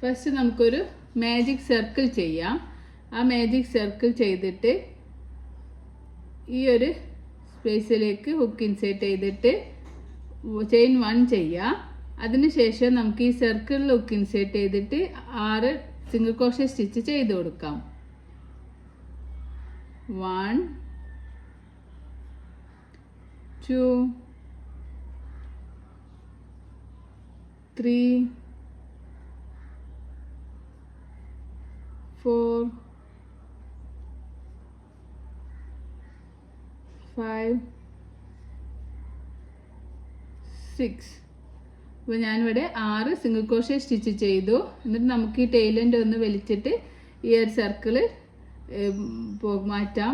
First നമുക്കൊരു magic circle ചെയ്യാം. ആ മാജിക് സർക്കിൾ ചെയ്തിട്ട് ഈ ഒരു സ്പേസിലേക്ക് ഹുക്ക് ഇൻസേർട്ട് ചെയ്തിട്ട് ചെയിൻ 1 ചെയ്യാം. അതിനുശേഷം നമുക്ക് ഈ സർക്കിളിൽ ഹുക്ക് ഇൻസേർട്ട് ചെയ്തിട്ട് 6 സിംഗിൾ ക്രോഷേ സ്റ്റിച്ച് ചെയ്ത് കൊടുക്കാം. 1 2 3 4 5 6. അപ്പോൾ ഞാനിവിടെ 6 സിംഗിൾ ക്രോഷേ സ്റ്റിച്ച് ചെയ്തു. എന്നിട്ട് നമുക്ക് ഈ ടെയിലിൻ്റെ ഒന്ന് വലിച്ചിട്ട് ഈ ഒരു സർക്കിള് മാറ്റാം.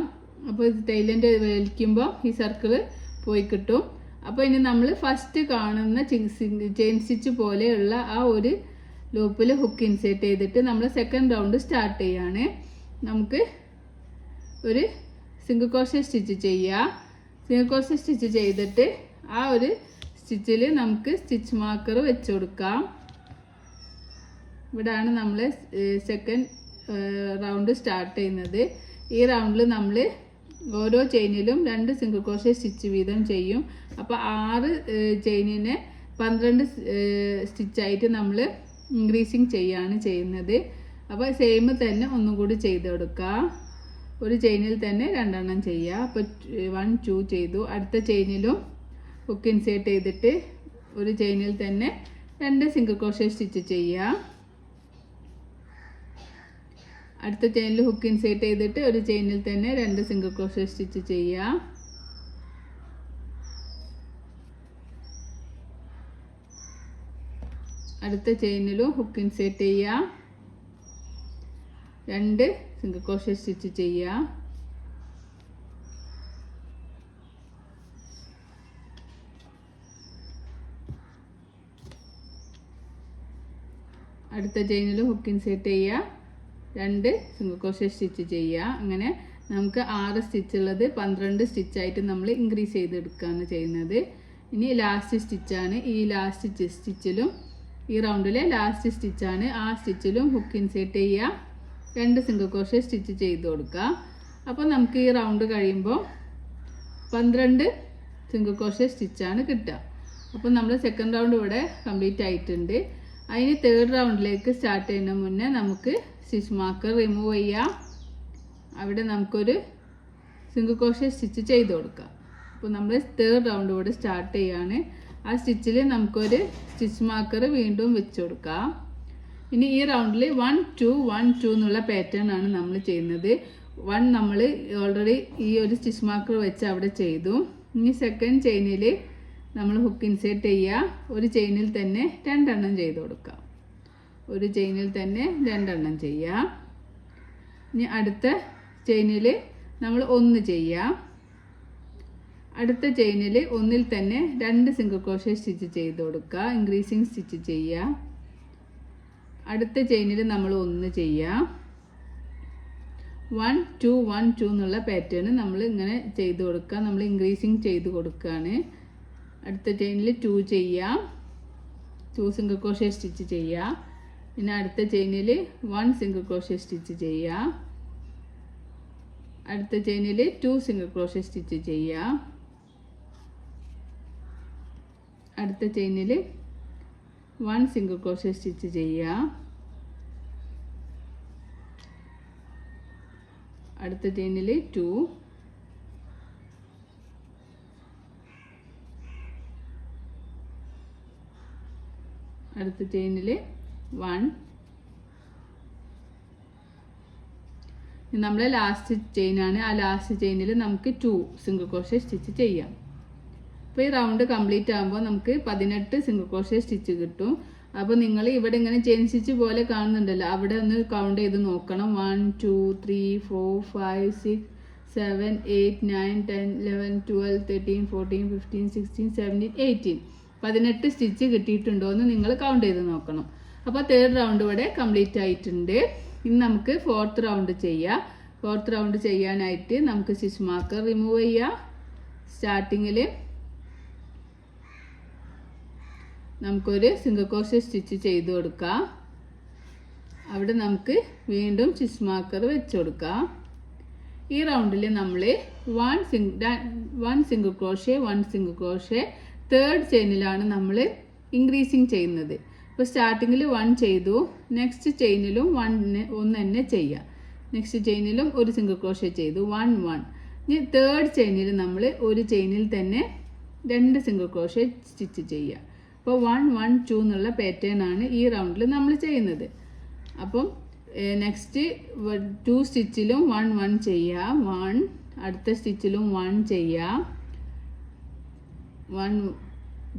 അപ്പോൾ ടെയിലിൻ്റെ വലിക്കുമ്പോൾ ഈ സർക്കിള് പോയി കിട്ടും. അപ്പോൾ ഇനി നമ്മൾ ഫസ്റ്റ് കാണുന്ന ചെയിൻ സ്റ്റിച്ച് പോലെയുള്ള ആ ഒരു ലൂപ്പിൽ ഹുക്ക് ഇൻസേർട്ട് ചെയ്തിട്ട് നമ്മൾ സെക്കൻഡ് റൗണ്ട് സ്റ്റാർട്ട് ചെയ്യാണ്. നമുക്ക് ഒരു സിംഗിൾ ക്രോഷേ സ്റ്റിച്ച് ചെയ്യാം. സിംഗിൾ ക്രോഷേ സ്റ്റിച്ച് ചെയ്തിട്ട് ആ ഒരു സ്റ്റിച്ചിൽ നമുക്ക് സ്റ്റിച്ച് മാർക്കർ വെച്ച് കൊടുക്കാം. ഇവിടെയാണ് നമ്മൾ സെക്കൻഡ് റൗണ്ട് സ്റ്റാർട്ട് ചെയ്യുന്നത്. ഈ റൗണ്ടിൽ നമ്മൾ ഓരോ ചെയിനിലും 2 സിംഗിൾ ക്രോഷേ സ്റ്റിച്ച് വീതം ചെയ്യും. അപ്പോൾ 6 ചെയിനിനെ 12 സ്റ്റിച്ചായിട്ട് നമ്മൾ ഇൻക്രീസിങ് ചെയ്യാണ് ചെയ്യുന്നത്. അപ്പോൾ സെയിം തന്നെ ഒന്നും കൂടി ചെയ്ത് കൊടുക്കുക. ഒരു ചെയിനിൽ തന്നെ 2 എണ്ണം ചെയ്യുക. അപ്പോൾ 1 2 ചെയ്തു. അടുത്ത ചെയിനിലും ഹുക്ക് ഇൻസേർട്ട് ചെയ്തിട്ട് ഒരു ചെയിനിൽ തന്നെ 2 സിംഗിൾ ക്രോഷേ സ്റ്റിച്ച് ചെയ്യുക. അടുത്ത ചെയിനിൽ ഹുക്ക് ഇൻസേർട്ട് ചെയ്തിട്ട് ഒരു ചെയിനിൽ തന്നെ 2 സിംഗിൾ ക്രോഷേ സ്റ്റിച്ച് ചെയ്യുക. അടുത്ത ചെയിനിലും ഹുക്ക് ഇൻസേർട്ട് ചെയ്യുക, 2 സിംഗിൾ ക്രോഷേ സ്റ്റിച്ച് ചെയ്യുക. അടുത്ത ചെയിനിൽ ഹുക്ക് ഇൻസേർട്ട് ചെയ്യുക, 2 സിംഗിൾ ക്രോഷേ സ്റ്റിച്ച് ചെയ്യുക. അങ്ങനെ നമുക്ക് 6 സ്റ്റിച്ച് ഉള്ളത് 12 സ്റ്റിച്ചായിട്ട് നമ്മൾ ഇൻക്രീസ് ചെയ്തെടുക്കുകയാണ് ചെയ്യുന്നത്. ഇനി ലാസ്റ്റ് സ്റ്റിച്ചാണ്. ഈ ലാസ്റ്റ് സ്റ്റിച്ചിലും ഈ റൗണ്ടിലെ ലാസ്റ്റ് സ്റ്റിച്ചാണ്. ആ സ്റ്റിച്ചിലും ഹുക്ക് ഇൻസേർട്ട് ചെയ്യുക, 2 സിംഗിൾ ക്രോഷേ സ്റ്റിച്ച് ചെയ്ത് കൊടുക്കുക. അപ്പോൾ നമുക്ക് ഈ റൗണ്ട് കഴിയുമ്പോൾ 12 സിംഗിൾ ക്രോഷേ സ്റ്റിച്ചാണ് കിട്ടുക. അപ്പോൾ നമ്മൾ സെക്കൻഡ് റൗണ്ട് ഇവിടെ കംപ്ലീറ്റ് ആയിട്ടുണ്ട്. അതിന് തേർഡ് റൗണ്ടിലേക്ക് സ്റ്റാർട്ട് ചെയ്യുന്ന മുന്നേ നമുക്ക് സ്റ്റിച്ച് മാർക്കർ റിമൂവ് ചെയ്യാം. അവിടെ നമുക്കൊരു സിംഗിൾ ക്രോഷേ സ്റ്റിച്ച് ചെയ്ത് കൊടുക്കാം. അപ്പോൾ നമ്മൾ തേർഡ് റൗണ്ട് ഇവിടെ സ്റ്റാർട്ട് ചെയ്യാണ്. ആ സ്റ്റിച്ചിൽ നമുക്കൊരു സ്റ്റിച്ച് മാർക്കർ വീണ്ടും വെച്ച് കൊടുക്കാം. ഇനി ഈ റൗണ്ടിൽ 1 2 1 2 എന്നുള്ള പാറ്റേൺ ആണ് നമ്മൾ ചെയ്യുന്നത്. 1 നമ്മൾ ഓൾറെഡി ഈ ഒരു സ്റ്റിച്ച് മാർക്കർ വെച്ച് അവിടെ ചെയ്തു. ഇനി സെക്കൻഡ് ചെയിനിൽ നമ്മൾ ഹുക്ക് ഇൻസേർട്ട് ചെയ്യുക, ഒരു ചെയിനിൽ തന്നെ 2 എണ്ണം ചെയ്ത് കൊടുക്കാം. ഒരു ചെയിനിൽ തന്നെ 2 എണ്ണം ചെയ്യുക. ഇനി അടുത്ത ചെയിനിൽ നമ്മൾ 1 ചെയ്യുക. അടുത്ത ചെയിനിൽ ഒന്നിൽ തന്നെ 2 സിംഗിൾ ക്രോഷേ സ്റ്റിച്ച് ചെയ്ത് കൊടുക്കുക, ഇൻക്രീസിങ് സ്റ്റിച്ച് ചെയ്യുക. അടുത്ത ചെയിനിൽ നമ്മൾ 1 ചെയ്യുക. 1 2 1 2 എന്നുള്ള പാറ്റേൺ നമ്മൾ ഇങ്ങനെ ചെയ്ത് കൊടുക്കുക. നമ്മൾ ഇൻക്രീസിങ് ചെയ്ത് കൊടുക്കുകയാണ്. അടുത്ത ചെയിനിൽ 2 ചെയ്യുക, 2 സിംഗിൾ ക്രോഷേ സ്റ്റിച്ച് ചെയ്യുക. പിന്നെ അടുത്ത ചെയിനിൽ 1 സിംഗിൾ ക്രോഷേ സ്റ്റിച്ച് ചെയ്യുക. അടുത്ത ചെയിനിൽ 2 സിംഗിൾ ക്രോഷേ സ്റ്റിച്ച് ചെയ്യുക. അടുത്ത ചെയിനിൽ 1 സിംഗിൾ ക്രോഷേ സ്റ്റിച്ച് ചെയ്യുക. അടുത്ത ചെയിനിൽ 2. അടുത്ത ചെയിനിൽ 1. നമ്മളെ ലാസ്റ്റ് ചെയിനാണ്. ആ ലാസ്റ്റ് ചെയിനിൽ നമുക്ക് 2 സിംഗിൾ ക്രോഷേ സ്റ്റിച്ച് ചെയ്യാം. അപ്പോൾ ഈ റൗണ്ട് കംപ്ലീറ്റ് ആകുമ്പോൾ നമുക്ക് 18 സിംഗിൾ ക്രോഷേ സ്റ്റിച്ച് കിട്ടും. അപ്പോൾ നിങ്ങൾ ഇവിടെ ഇങ്ങനെ ചെയിൻ സ്റ്റിച്ച് പോലെ കാണുന്നുണ്ടല്ലോ, അവിടെ ഒന്ന് കൗണ്ട് ചെയ്ത് നോക്കണം. 1 2 3 4 5 6 7 8 9 10 11 12 13 14 15 16 17 18 18 സ്റ്റിച്ച് കിട്ടിയിട്ടുണ്ടോ എന്ന് നിങ്ങൾ കൗണ്ട് ചെയ്ത് നോക്കണം. അപ്പോൾ തേർഡ് റൗണ്ട് ഇവിടെ കംപ്ലീറ്റ് ആയിട്ടുണ്ട്. ഇനി നമുക്ക് ഫോർത്ത് റൗണ്ട് ചെയ്യാം. ഫോർത്ത് റൗണ്ട് ചെയ്യാനായിട്ട് നമുക്ക് സ്റ്റിച്ച് മാർക്കർ റിമൂവ് ചെയ്യാം. സ്റ്റാർട്ടിങ്ങിൽ നമുക്കൊരു സിംഗിൾ ക്രോഷേ സ്റ്റിച്ച് ചെയ്ത് കൊടുക്കാം. അവിടെ നമുക്ക് വീണ്ടും സ്റ്റിച്ച് മാർക്കർ വെച്ച് കൊടുക്കാം. ഈ റൗണ്ടിൽ നമ്മൾ 1 സിംഗിൾ ക്രോഷ്യ തേർഡ് ചെയിനിലാണ് നമ്മൾ ഇൻക്രീസിങ് ചെയ്യുന്നത്. ഇപ്പോൾ സ്റ്റാർട്ടിങ്ങിൽ 1 ചെയ്തു, നെക്സ്റ്റ് ചെയിനിലും 1 തന്നെ ചെയ്യുക. നെക്സ്റ്റ് ചെയിനിലും ഒരു സിംഗിൾ ക്രോഷ്യ ചെയ്തു, 1 ഇനി തേർഡ് ചെയിനിൽ നമ്മൾ ഒരു ചെയിനിൽ തന്നെ 2 സിംഗിൾ ക്രോഷ്യ സ്റ്റിച്ച് ചെയ്യുക. അപ്പോൾ 1 1 2 എന്നുള്ള പാറ്റേൺ ആണ് ഈ റൗണ്ടിൽ നമ്മൾ ചെയ്യുന്നത്. അപ്പം നെക്സ്റ്റ് 2 സ്റ്റിച്ചിലും 1 1 ചെയ്യുക, 1 അടുത്ത സ്റ്റിച്ചിലും 1 ചെയ്യുക, 1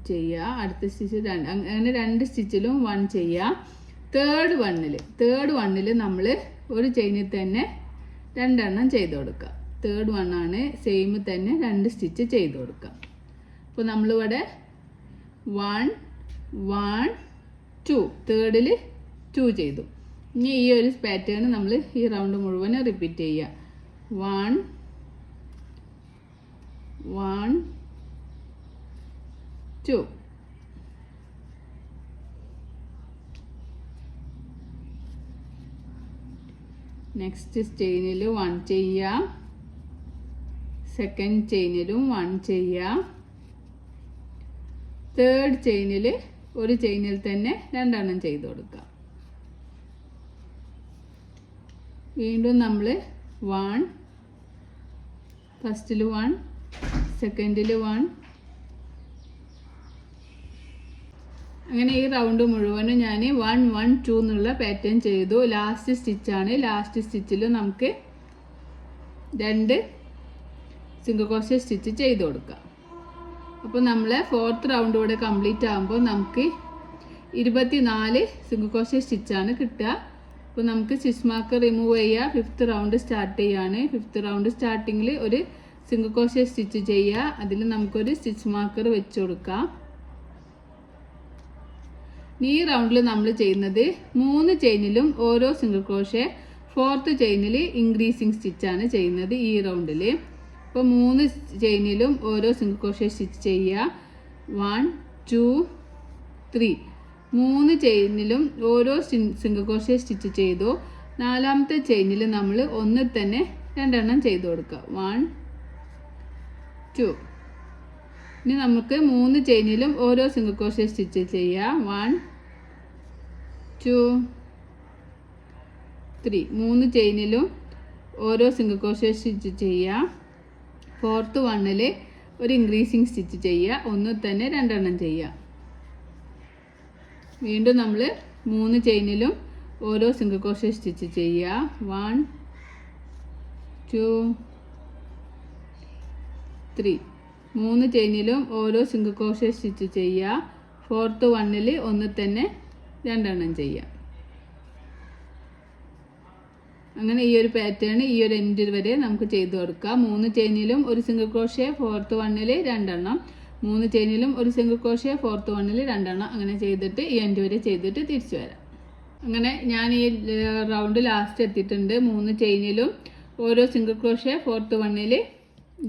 ചെയ്യുക, അടുത്ത സ്റ്റിച്ച് 2, അങ്ങനെ 2 സ്റ്റിച്ചിലും 1 ചെയ്യുക. തേർഡ് വണ്ണിൽ നമ്മൾ ഒരു ചെയിനിൽ തന്നെ 2 എണ്ണം ചെയ്ത് കൊടുക്കുക. തേർഡ് വണ്ണാണ്, സെയിം തന്നെ 2 സ്റ്റിച്ച് ചെയ്ത് കൊടുക്കുക. അപ്പോൾ നമ്മളിവിടെ 1 1 2 തേർഡിൽ 2 ചെയ്തു. ഇനി ഈ ഒരു പാറ്റേൺ നമ്മൾ ഈ റൗണ്ട് മുഴുവനും റിപ്പീറ്റ് ചെയ്യുക. 1 1 2 നെക്സ്റ്റ് ചെയിനിൽ 1 ചെയ്യുക, സെക്കൻഡ് ചെയിനിലും 1 ചെയ്യുക, തേർഡ് ചെയിനിൽ ഒരു ചെയിനിൽ തന്നെ 2 എണ്ണം ചെയ്ത് കൊടുക്കുക. വീണ്ടും നമ്മൾ 1 ഫസ്റ്റിൽ 1 സെക്കൻഡിൽ 1 അങ്ങനെ ഈ റൗണ്ട് മുഴുവനും ഞാൻ 1 1 2 എന്നുള്ള പാറ്റേൺ ചെയ്തു. ലാസ്റ്റ് സ്റ്റിച്ചാണ്. ലാസ്റ്റ് സ്റ്റിച്ചിൽ നമുക്ക് 2 സിംഗിൾ ക്രോഷ്യ സ്റ്റിച്ച് ചെയ്ത് കൊടുക്കാം. അപ്പോൾ നമ്മൾ 4th റൗണ്ട് ഇവിടെ കംപ്ലീറ്റ് ആകുമ്പോൾ നമുക്ക് 24 സിംഗിൾ ക്രോഷ്യ സ്റ്റിച്ചാണ് കിട്ടുക. അപ്പോൾ നമുക്ക് സ്റ്റിച്ച് മാർക്കർ റിമൂവ് ചെയ്യുക. 5th റൗണ്ട് സ്റ്റാർട്ട് ചെയ്യാണ്. 5th റൗണ്ട് സ്റ്റാർട്ടിങ്ങിൽ ഒരു സിംഗിൾ ക്രോഷ്യ സ്റ്റിച്ച് ചെയ്യുക. അതിൽ നമുക്കൊരു സ്റ്റിച്ച് മാർക്കർ വെച്ച് കൊടുക്കാം. ഈ റൗണ്ടിൽ നമ്മൾ ചെയ്യുന്നത് 3 ചെയിനിലും ഓരോ സിംഗിൾ ക്രോഷ്യ, 4th ചെയിനിൽ ഇൻക്രീസിങ് സ്റ്റിച്ചാണ് ചെയ്യുന്നത് ഈ റൗണ്ടിൽ. അപ്പോൾ 3 ചെയിനിലും ഓരോ സിംഗിൾ ക്രോഷ്യ സ്റ്റിച്ച് ചെയ്യുക. 1 2 3 3 ചെയിനിലും ഓരോ സിംഗിൾ ക്രോഷ്യ സ്റ്റിച്ച് ചെയ്തു. 4ാമത്തെ ചെയിനിൽ നമ്മൾ ഒന്നിൽ തന്നെ 2 എണ്ണം ചെയ്ത് കൊടുക്കുക. 1 2 ഇനി നമുക്ക് 3 ചെയിനിലും ഓരോ സിംഗിൾ ക്രോഷ്യ സ്റ്റിച്ച് ചെയ്യുക. 1 2 3 3 ചെയിനിലും ഓരോ സിംഗിൾ ക്രോഷ്യ സ്റ്റിച്ച് ചെയ്യുക. 4th വണ്ണിൽ ഒരു ഇൻക്രീസിങ് സ്റ്റിച്ച് ചെയ്യുക. ഒന്നിൽ തന്നെ 2 എണ്ണം ചെയ്യുക. വീണ്ടും നമ്മൾ 3 ചെയിനിലും ഓരോ സിംഗിൾ ക്രോഷ്യ സ്റ്റിച്ച് ചെയ്യുക. 1 2 3 3 ചെയിനിലും ഓരോ സിംഗിൾ ക്രോഷ്യ സ്റ്റിച്ച് ചെയ്യുക. 4th വണ്ണിൽ ഒന്നിൽ തന്നെ 2 എണ്ണം ചെയ്യുക. അങ്ങനെ ഈ ഒരു പാറ്റേൺ ഈ ഒരു എൻഡ് വരെ നമുക്ക് ചെയ്ത് കൊടുക്കാം. 3 ചെയിനിലും ഒരു സിംഗിൾ ക്രോഷ്യ, 4th വണ്ണിൽ 2 എണ്ണം, 3 ചെയിനിലും ഒരു സിംഗിൾ ക്രോഷ്യ, 4th വണ്ണിൽ 2 എണ്ണം, അങ്ങനെ ചെയ്തിട്ട് ഈ എൻഡ് വരെ ചെയ്തിട്ട് തിരിച്ചു വരാം. അങ്ങനെ ഞാൻ ഈ റൗണ്ട് ലാസ്റ്റ് എത്തിയിട്ടുണ്ട്. 3 ചെയിനിലും ഓരോ സിംഗിൾ ക്രോഷ്യ, 4th വണ്ണിൽ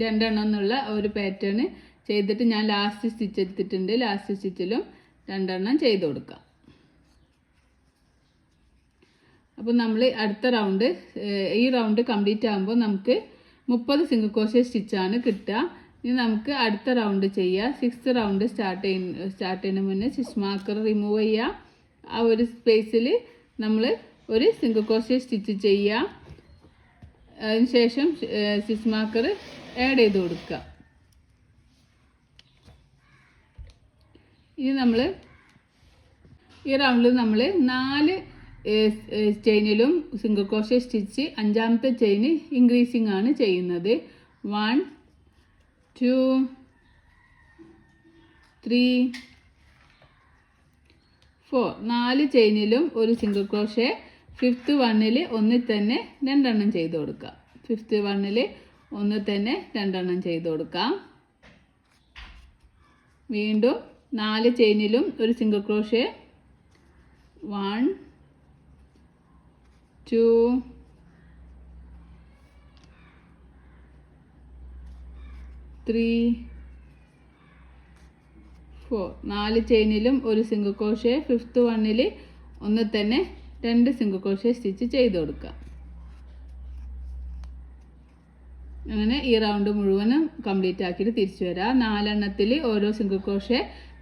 2 എണ്ണം എന്നുള്ള ഒരു പാറ്റേൺ ചെയ്തിട്ട് ഞാൻ ലാസ്റ്റ് സ്റ്റിച്ച് എടുത്തിട്ടുണ്ട്. ലാസ്റ്റ് സ്റ്റിച്ചിലും 2 എണ്ണം ചെയ്ത് കൊടുക്കാം. അപ്പോൾ നമ്മൾ അടുത്ത റൗണ്ട് ഈ റൗണ്ട് കംപ്ലീറ്റ് ആകുമ്പോൾ നമുക്ക് 30 സിംഗിൾ ക്രോഷ്യ സ്റ്റിച്ചാണ് കിട്ടുക. ഇനി നമുക്ക് അടുത്ത റൗണ്ട് ചെയ്യാം. 6th റൗണ്ട് സ്റ്റാർട്ട് ചെയ്യുന്നതിന് മുന്നേ സ്റ്റിച്ച് മാർക്കർ റിമൂവ് ചെയ്യുക. ആ ഒരു സ്പേസിൽ നമ്മൾ ഒരു സിംഗിൾ ക്രോഷ്യ സ്റ്റിച്ച് ചെയ്യുക. അതിനുശേഷം സ്റ്റിച്ച് മാർക്കർ ആഡ് ചെയ്ത് കൊടുക്കുക. ഇനി നമ്മൾ ഈ റൗണ്ടിൽ നമ്മൾ 4 ചെയിനിലും സിംഗിൾ ക്രോഷ്യ സ്റ്റിച്ച്, 5ാമത്തെ ചെയിൻ ഇൻക്രീസിങ് ആണ് ചെയ്യുന്നത്. 1 2 3 4 4 ചെയിനിലും ഒരു സിംഗിൾ ക്രോഷ്യ, 5th വണ്ണിൽ ഒന്നിൽ തന്നെ 2 എണ്ണം ചെയ്ത് കൊടുക്കുക. 5th വണ്ണിൽ ഒന്നിൽ തന്നെ 2 എണ്ണം ചെയ്ത് കൊടുക്കാം. വീണ്ടും 4 ചെയിനിലും ഒരു സിംഗിൾ ക്രോഷ്യ, 1 2 3 4 4 ചെയിനിലും ഒരു സിംഗിൾ ക്രോഷ്യ, 5th വണ്ണിൽ ഒന്നിൽ തന്നെ 2 സിംഗിൾ ക്രോഷേ സ്റ്റിച്ച് ചെയ്ത് കൊടുക്കുക. അങ്ങനെ ഈ റൗണ്ട് മുഴുവനും കംപ്ലീറ്റ് ആക്കിയിട്ട് തിരിച്ചു വരാം. 4 എണ്ണത്തിൽ ഓരോ സിംഗിൾ ക്രോഷേ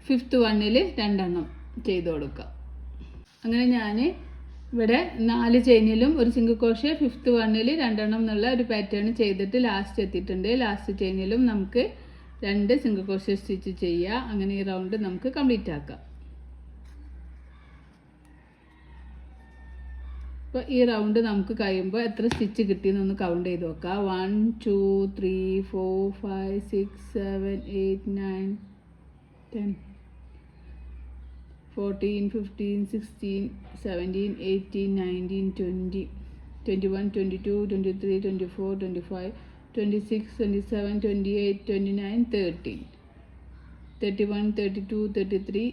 5th വണ്ണിൽ 2 എണ്ണം ചെയ്ത് കൊടുക്കുക. അങ്ങനെ ഞാൻ ഇവിടെ 4 ചെയിനിലും ഒരു സിംഗിൾ ക്രോഷേ 5th വണ്ണിൽ 2 എണ്ണം എന്നുള്ള ഒരു പാറ്റേൺ ചെയ്തിട്ട് ലാസ്റ്റ് എത്തിയിട്ടുണ്ട്. ലാസ്റ്റ് ചെയിനിലും നമുക്ക് 2 സിംഗിൾ ക്രോഷേ സ്റ്റിച്ച് ചെയ്യുക. അങ്ങനെ ഈ റൗണ്ട് നമുക്ക് കംപ്ലീറ്റ് ആക്കാം. അപ്പോൾ ഈ റൗണ്ട് നമുക്ക് കഴിയുമ്പോൾ എത്ര സ്റ്റിച്ച് കിട്ടിയെന്നൊന്ന് കൗണ്ട് ചെയ്ത് നോക്കാം. 1 2 3 4 5 6 7 8 9 10 14 15 16 17 18 19 20 21 22 23 24 25 26 27 28 29 30 31 32 33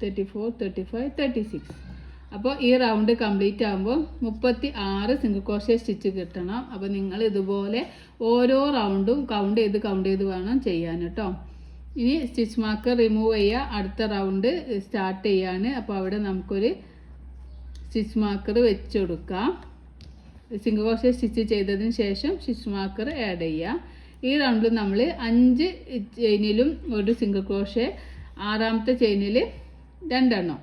34 35 36. അപ്പോൾ ഈ റൗണ്ട് കംപ്ലീറ്റ് ആകുമ്പോൾ 36 സിംഗിൾ ക്രോഷേ സ്റ്റിച്ച് കിട്ടണം. അപ്പോൾ നിങ്ങൾ ഇതുപോലെ ഓരോ റൗണ്ടും കൗണ്ട് ചെയ്ത് വേണം ചെയ്യാൻ കേട്ടോ. ഇനി സ്റ്റിച്ച് മാർക്കർ റിമൂവ് ചെയ്യുക. അടുത്ത റൗണ്ട് സ്റ്റാർട്ട് ചെയ്യാണ്. അപ്പോൾ അവിടെ നമുക്കൊരു സ്റ്റിച്ച് മാർക്കർ വെച്ച് കൊടുക്കാം. സിംഗിൾ ക്രോഷേ സ്റ്റിച്ച് ചെയ്തതിന് ശേഷം സ്റ്റിച്ച് മാർക്കർ ആഡ് ചെയ്യുക. ഈ റൗണ്ടിൽ നമ്മൾ 5 ചെയിനിലും ഒരു സിംഗിൾ ക്രോഷേ, 6ാമത്തെ ചെയിനിൽ 2 എണ്ണം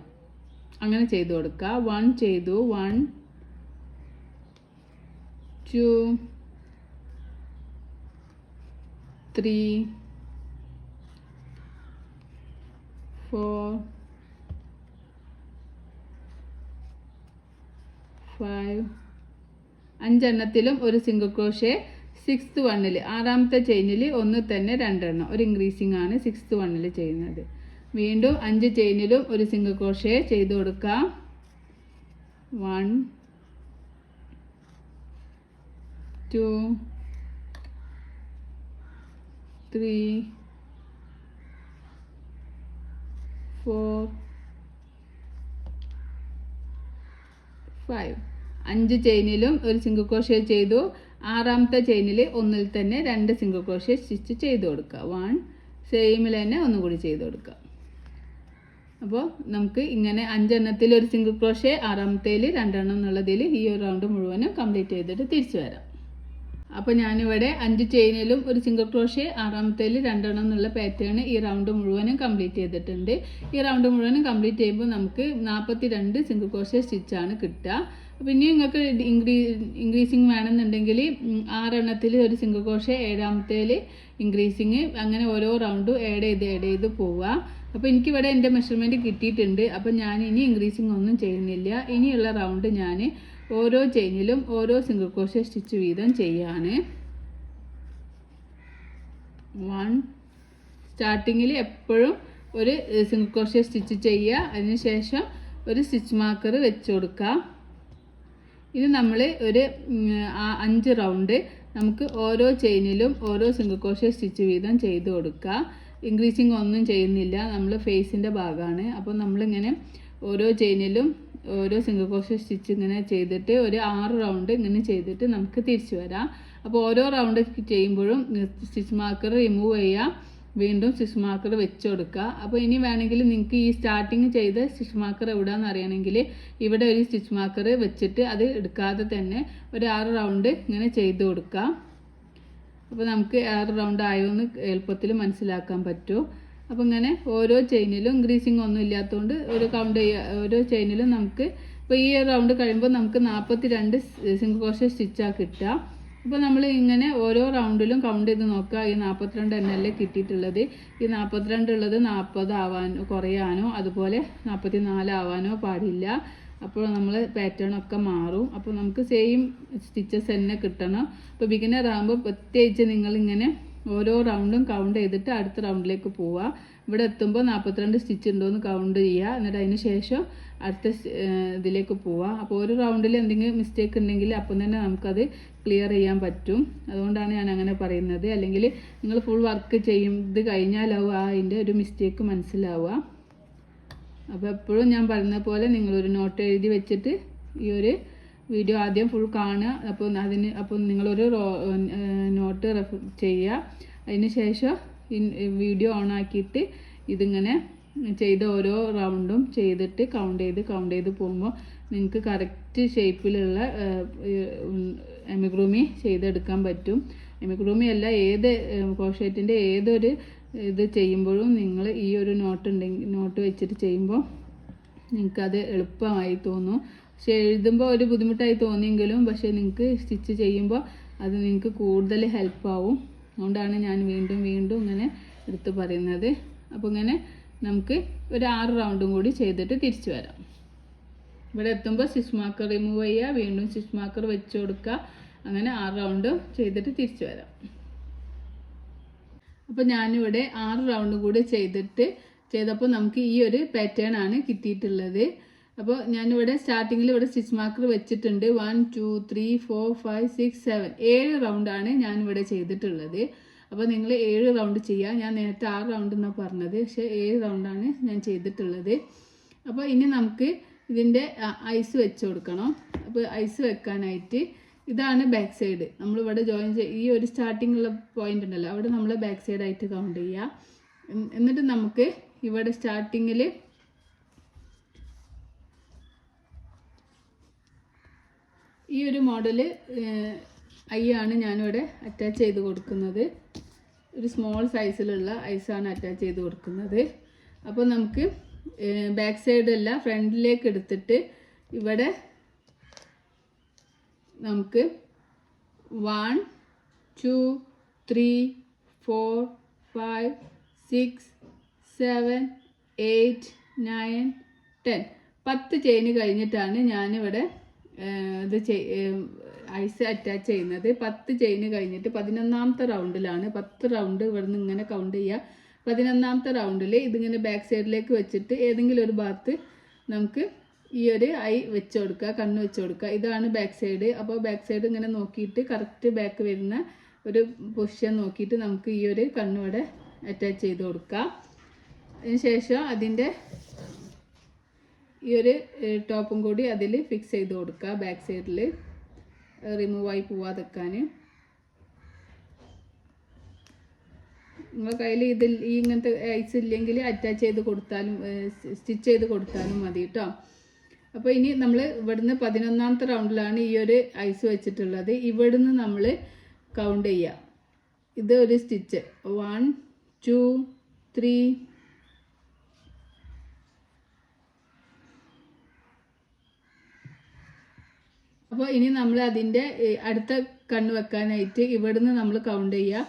അങ്ങനെ ചെയ്ത് കൊടുക്കുക. 1 ചെയ്തു, 1 2 3 4 5 5 എണ്ണത്തിലും ഒരു സിംഗിൾ ക്രോഷേ 6th വണ്ണിൽ 6ാമത്തെ ചെയിനിൽ ഒന്ന് തന്നെ 2 എണ്ണം ഒരു ഇൻക്രീസിങ് ആണ് 6th വണ്ണിൽ ചെയ്യുന്നത്. വീണ്ടും 5 ചെയിനിലും ഒരു സിംഗിൾ ക്രോഷേ ചെയ്ത് കൊടുക്കാം. 1 2 3 4 5 5 ചെയിനിലും ഒരു സിംഗിൾ ക്രോഷേ ചെയ്തു. 6ാമത്തെ ചെയിനിൽ ഒന്നിൽ തന്നെ 2 സിംഗിൾ ക്രോഷേ സ്റ്റിച്ച് ചെയ്ത് കൊടുക്കുക. 1 സെയിമിൽ തന്നെ ഒന്നുകൂടി ചെയ്ത് കൊടുക്കുക. അപ്പോൾ നമുക്ക് ഇങ്ങനെ 5 എണ്ണത്തിൽ ഒരു സിംഗിൾ ക്രോഷേ, 6ാമത്തേൽ 2 എണ്ണം എന്നുള്ളതിൽ ഈ ഒരു റൗണ്ട് മുഴുവനും കംപ്ലീറ്റ് ചെയ്തിട്ട് തിരിച്ചു വരാം. അപ്പോൾ ഞാനിവിടെ 5 ചെയിനിലും ഒരു സിംഗിൾ ക്രോഷേ, 6ാമത്തേൽ 2 എണ്ണം എന്നുള്ള പാറ്റേൺ ഈ റൗണ്ട് മുഴുവനും കംപ്ലീറ്റ് ചെയ്തിട്ടുണ്ട്. ഈ റൗണ്ട് മുഴുവനും കംപ്ലീറ്റ് ചെയ്യുമ്പോൾ നമുക്ക് 42 സിംഗിൾ ക്രോഷേ സ്റ്റിച്ചാണ് കിട്ടുക. അപ്പോൾ ഇനി നിങ്ങൾക്ക് ഇൻക്രീസിങ് വേണമെന്നുണ്ടെങ്കിൽ 6 എണ്ണത്തിൽ ഒരു സിംഗിൾ ക്രോഷേ, 7ാമത്തേൽ ഇൻക്രീസിങ്, അങ്ങനെ ഓരോ റൗണ്ടും ആഡ് ചെയ്ത് പോവുക. അപ്പോൾ എനിക്കിവിടെ എൻ്റെ മെഷർമെൻറ്റ് കിട്ടിയിട്ടുണ്ട്. അപ്പോൾ ഞാൻ ഇനി ഇൻക്രീസിങ് ഒന്നും ചെയ്യുന്നില്ല. ഇനിയുള്ള റൗണ്ട് ഞാൻ ഓരോ ചെയിനിലും ഓരോ സിംഗിൾ ക്രോഷേ സ്റ്റിച്ച് വീതം ചെയ്യാണ്. 1 സ്റ്റാർട്ടിങ്ങിൽ എപ്പോഴും ഒരു സിംഗിൾ ക്രോഷേ സ്റ്റിച്ച് ചെയ്യുക. അതിനുശേഷം ഒരു സ്റ്റിച്ച് മാർക്കർ വെച്ച് കൊടുക്കുക. ഇത് നമ്മൾ ഒരു 5 റൗണ്ട് നമുക്ക് ഓരോ ചെയിനിലും ഓരോ സിംഗിൾ ക്രോഷേ സ്റ്റിച്ച് വീതം ചെയ്ത് കൊടുക്കുക. ഇൻക്രീസിങ് ഒന്നും ചെയ്യുന്നില്ല, നമ്മൾ ഫേസിൻ്റെ ഭാഗമാണ്. അപ്പോൾ നമ്മളിങ്ങനെ ഓരോ ചെയിനിലും ഓരോ സിംഗിൾ ക്രോഷേ സ്റ്റിച്ച് ഇങ്ങനെ ചെയ്തിട്ട് ഒരു 6 റൗണ്ട് ഇങ്ങനെ ചെയ്തിട്ട് നമുക്ക് തിരിച്ചു വരാം. അപ്പോൾ ഓരോ റൗണ്ട് ചെയ്യുമ്പോഴും സ്റ്റിച്ച് മാർക്കർ റിമൂവ് ചെയ്യുക, വീണ്ടും സ്റ്റിച്ച് മാർക്കർ വെച്ച് കൊടുക്കുക. അപ്പോൾ ഇനി വേണമെങ്കിൽ നിങ്ങൾക്ക് ഈ സ്റ്റാർട്ടിങ് ചെയ്ത സ്റ്റിച്ച് മാർക്കർ എവിടെയാണെന്ന് അറിയണമെങ്കിൽ ഇവിടെ ഒരു സ്റ്റിച്ച് മാർക്കർ വെച്ചിട്ട് അത് എടുക്കാതെ തന്നെ ഒരു 6 റൗണ്ട് ഇങ്ങനെ ചെയ്ത് കൊടുക്കുക. അപ്പോൾ നമുക്ക് 6 റൗണ്ട് ആയോ എന്ന് എളുപ്പത്തിൽ മനസ്സിലാക്കാൻ പറ്റും. അപ്പോൾ ഇങ്ങനെ ഓരോ ചെയിനിലും ഇൻക്രീസിങ് ഒന്നും ഇല്ലാത്തതുകൊണ്ട് ഒരു കൗണ്ട് ചെയ്യുക. ഓരോ ചെയിനിലും നമുക്ക് ഇപ്പോൾ ഈ റൗണ്ട് കഴിയുമ്പോൾ നമുക്ക് 42 സിംഗിൾ ക്രോഷേ സ്റ്റിച്ചാണ് കിട്ടുക. അപ്പോൾ നമ്മൾ ഇങ്ങനെ ഓരോ റൗണ്ടിലും കൗണ്ട് ചെയ്ത് നോക്കുക. ഈ 42 എണ്ണല്ലേ കിട്ടിയിട്ടുള്ളത്. ഈ 42 ഉള്ളത് 40 ആവാനോ കുറയാനോ അതുപോലെ 44 ആവാനോ പാടില്ല. അപ്പോൾ നമ്മൾ പാറ്റേൺ ഒക്കെ മാറും. അപ്പോൾ നമുക്ക് സെയിം സ്റ്റിച്ചസ് തന്നെ കിട്ടണം. അപ്പോൾ ബിഗിനർ ആകുമ്പോൾ പ്രത്യേകിച്ച് നിങ്ങളിങ്ങനെ ഓരോ റൗണ്ടും കൗണ്ട് ചെയ്തിട്ട് അടുത്ത റൗണ്ടിലേക്ക് പോവുക. ഇവിടെ എത്തുമ്പോൾ 42 സ്റ്റിച്ച് ഉണ്ടോ എന്ന് കൗണ്ട് ചെയ്യുക. എന്നിട്ട് അതിന് ശേഷം അടുത്ത ഇതിലേക്ക് പോവുക. അപ്പോൾ ഒരു റൗണ്ടിൽ എന്തെങ്കിലും മിസ്റ്റേക്ക് ഉണ്ടെങ്കിൽ അപ്പം തന്നെ നമുക്കത് ക്ലിയർ ചെയ്യാൻ പറ്റും. അതുകൊണ്ടാണ് ഞാൻ അങ്ങനെ പറയുന്നത്. അല്ലെങ്കിൽ നിങ്ങൾ ഫുൾ വർക്ക് ചെയ്ത് കഴിഞ്ഞാലാവും അതിൻ്റെ ഒരു മിസ്റ്റേക്ക് മനസ്സിലാവുക. അപ്പോൾ എപ്പോഴും ഞാൻ പറയുന്ന പോലെ നിങ്ങളൊരു നോട്ട് എഴുതി വെച്ചിട്ട് ഈ ഒരു വീഡിയോ ആദ്യം ഫുൾ കാണുക. അപ്പോൾ നിങ്ങളൊരു നോട്ട് റെഫർ ചെയ്യുക. അതിന് ശേഷം വീഡിയോ ഓൺ ആക്കിയിട്ട് ഇതിങ്ങനെ ചെയ്ത ഓരോ റൗണ്ടും ചെയ്തിട്ട് കൗണ്ട് ചെയ്ത് പോകുമ്പോൾ നിങ്ങൾക്ക് കറക്റ്റ് ഷേപ്പിലുള്ള എമിഗ്രൂമി ചെയ്തെടുക്കാൻ പറ്റും. എമിഗ്രൂമി അല്ല, ഏത് ക്രോഷേറ്റിൻ്റെ ഏതൊരു ഇത് ചെയ്യുമ്പോഴും നിങ്ങൾ ഈ ഒരു നോട്ട് വെച്ചിട്ട് ചെയ്യുമ്പോൾ നിങ്ങൾക്കത് എളുപ്പമായി തോന്നും. പക്ഷെ എഴുതുമ്പോൾ ഒരു ബുദ്ധിമുട്ടായി തോന്നിയെങ്കിലും പക്ഷേ നിങ്ങൾക്ക് സ്റ്റിച്ച് ചെയ്യുമ്പോൾ അത് നിങ്ങൾക്ക് കൂടുതൽ ഹെൽപ്പാവും. അതുകൊണ്ടാണ് ഞാൻ വീണ്ടും ഇങ്ങനെ എടുത്ത് പറയുന്നത്. അപ്പോൾ ഇങ്ങനെ നമുക്ക് ഒരു 6 റൗണ്ടും കൂടി ചെയ്തിട്ട് തിരിച്ചു വരാം. ഇവിടെ എത്തുമ്പോൾ സ്റ്റിച്ച് മാർക്കർ റിമൂവ് ചെയ്യുക, വീണ്ടും സ്റ്റിച്ച് മാർക്കർ വെച്ച് കൊടുക്കുക. അങ്ങനെ 6 റൗണ്ടും ചെയ്തിട്ട് തിരിച്ചു വരാം. അപ്പോൾ ഞാനിവിടെ 6 റൗണ്ട് കൂടി ചെയ്തപ്പോൾ നമുക്ക് ഈ ഒരു പാറ്റേൺ ആണ് കിട്ടിയിട്ടുള്ളത്. അപ്പോൾ ഞാനിവിടെ സ്റ്റാർട്ടിങ്ങിൽ ഇവിടെ സ്റ്റിച്ച് മാർക്കർ വെച്ചിട്ടുണ്ട്. 1 2 3 4 5 6 7 7 റൗണ്ടാണ് ഞാനിവിടെ ചെയ്തിട്ടുള്ളത്. അപ്പോൾ നിങ്ങൾ 7 റൗണ്ട് ചെയ്യുക. ഞാൻ നേരത്തെ 6 റൗണ്ട് എന്നാണ് പറഞ്ഞത്, പക്ഷേ 7 റൗണ്ടാണ് ഞാൻ ചെയ്തിട്ടുള്ളത്. അപ്പോൾ ഇനി നമുക്ക് ഇതിൻ്റെ ഐസ് വെച്ച് കൊടുക്കണം. അപ്പോൾ ഐസ് വെക്കാനായിട്ട് ഇതാണ് ബാക്ക് സൈഡ്. നമ്മളിവിടെ ഈ ഒരു സ്റ്റാർട്ടിങ്ങുള്ള പോയിന്റ് ഉണ്ടല്ലോ, അവിടെ നമ്മൾ ബാക്ക് സൈഡായിട്ട് കൗണ്ട് ചെയ്യുക. എന്നിട്ട് നമുക്ക് ഇവിടെ സ്റ്റാർട്ടിങ്ങിൽ ഈ ഒരു മോഡൽ ഐ ആണ് ഞാനിവിടെ അറ്റാച്ച് ചെയ്ത് കൊടുക്കുന്നത്. ഒരു സ്മോൾ സൈസിലുള്ള ഐസാണ് അറ്റാച്ച് ചെയ്ത് കൊടുക്കുന്നത്. അപ്പോൾ നമുക്ക് ബാക്ക് സൈഡല്ല ഫ്രണ്ടിലേക്ക് എടുത്തിട്ട് ഇവിടെ നമുക്ക് 1 2 3 4 5 6 7 8 9 10 10 ചെയിൻ കഴിഞ്ഞിട്ടാണ് ഞാനിവിടെ ഐസ് അറ്റാച്ച് ചെയ്യുന്നത്. 10 ചെയിൻ കഴിഞ്ഞിട്ട് 11ാമത്തെ റൗണ്ടിലാണ്. 10 റൗണ്ട് ഇവിടെ നിന്ന് ഇങ്ങനെ കൗണ്ട് ചെയ്യുക. 11ാമത്തെ റൗണ്ടിൽ ഇതിങ്ങനെ ബാക്ക് സൈഡിലേക്ക് വെച്ചിട്ട് ഏതെങ്കിലും ഒരു ഭാഗത്ത് നമുക്ക് ഈ ഒരു ഐ വെച്ച് കൊടുക്കുക, കണ്ണ് വെച്ച് കൊടുക്കുക. ഇതാണ് ബാക്ക് സൈഡ്. അപ്പോൾ ബാക്ക് സൈഡ് ഇങ്ങനെ നോക്കിയിട്ട് കറക്റ്റ് ബാക്ക് വരുന്ന ഒരു പൊസിഷൻ നോക്കിയിട്ട് നമുക്ക് ഈ ഒരു കണ്ണിവിടെ അറ്റാച്ച് ചെയ്ത് കൊടുക്കുക. അതിനുശേഷം അതിൻ്റെ ഈ ഒരു ടോപ്പും കൂടി അതിൽ ഫിക്സ് ചെയ്ത് കൊടുക്കുക. ബാക്ക് സൈഡിൽ റിമൂവായി പോവാതെക്കാൻ. നിങ്ങളുടെ കയ്യിൽ ഇങ്ങനത്തെ ഐസ് ഇല്ലെങ്കിൽ അറ്റാച്ച് ചെയ്ത് കൊടുത്താലും സ്റ്റിച്ച് ചെയ്ത് കൊടുത്താലും മതി കേട്ടോ. അപ്പോൾ ഇനി നമ്മൾ ഇവിടുന്ന് 11ാമത്തെ റൗണ്ടിലാണ് ഈ ഒരു ഐസ് വെച്ചിട്ടുള്ളത്. ഇവിടുന്ന് നമ്മൾ കൗണ്ട് ചെയ്യുക. ഇത് ഒരു സ്റ്റിച്ച് 1 2 3 അപ്പോൾ ഇനി നമ്മൾ അതിൻ്റെ അടുത്ത കണ്ണ് വെക്കാനായിട്ട് ഇവിടുന്ന് നമ്മൾ കൗണ്ട് ചെയ്യുക.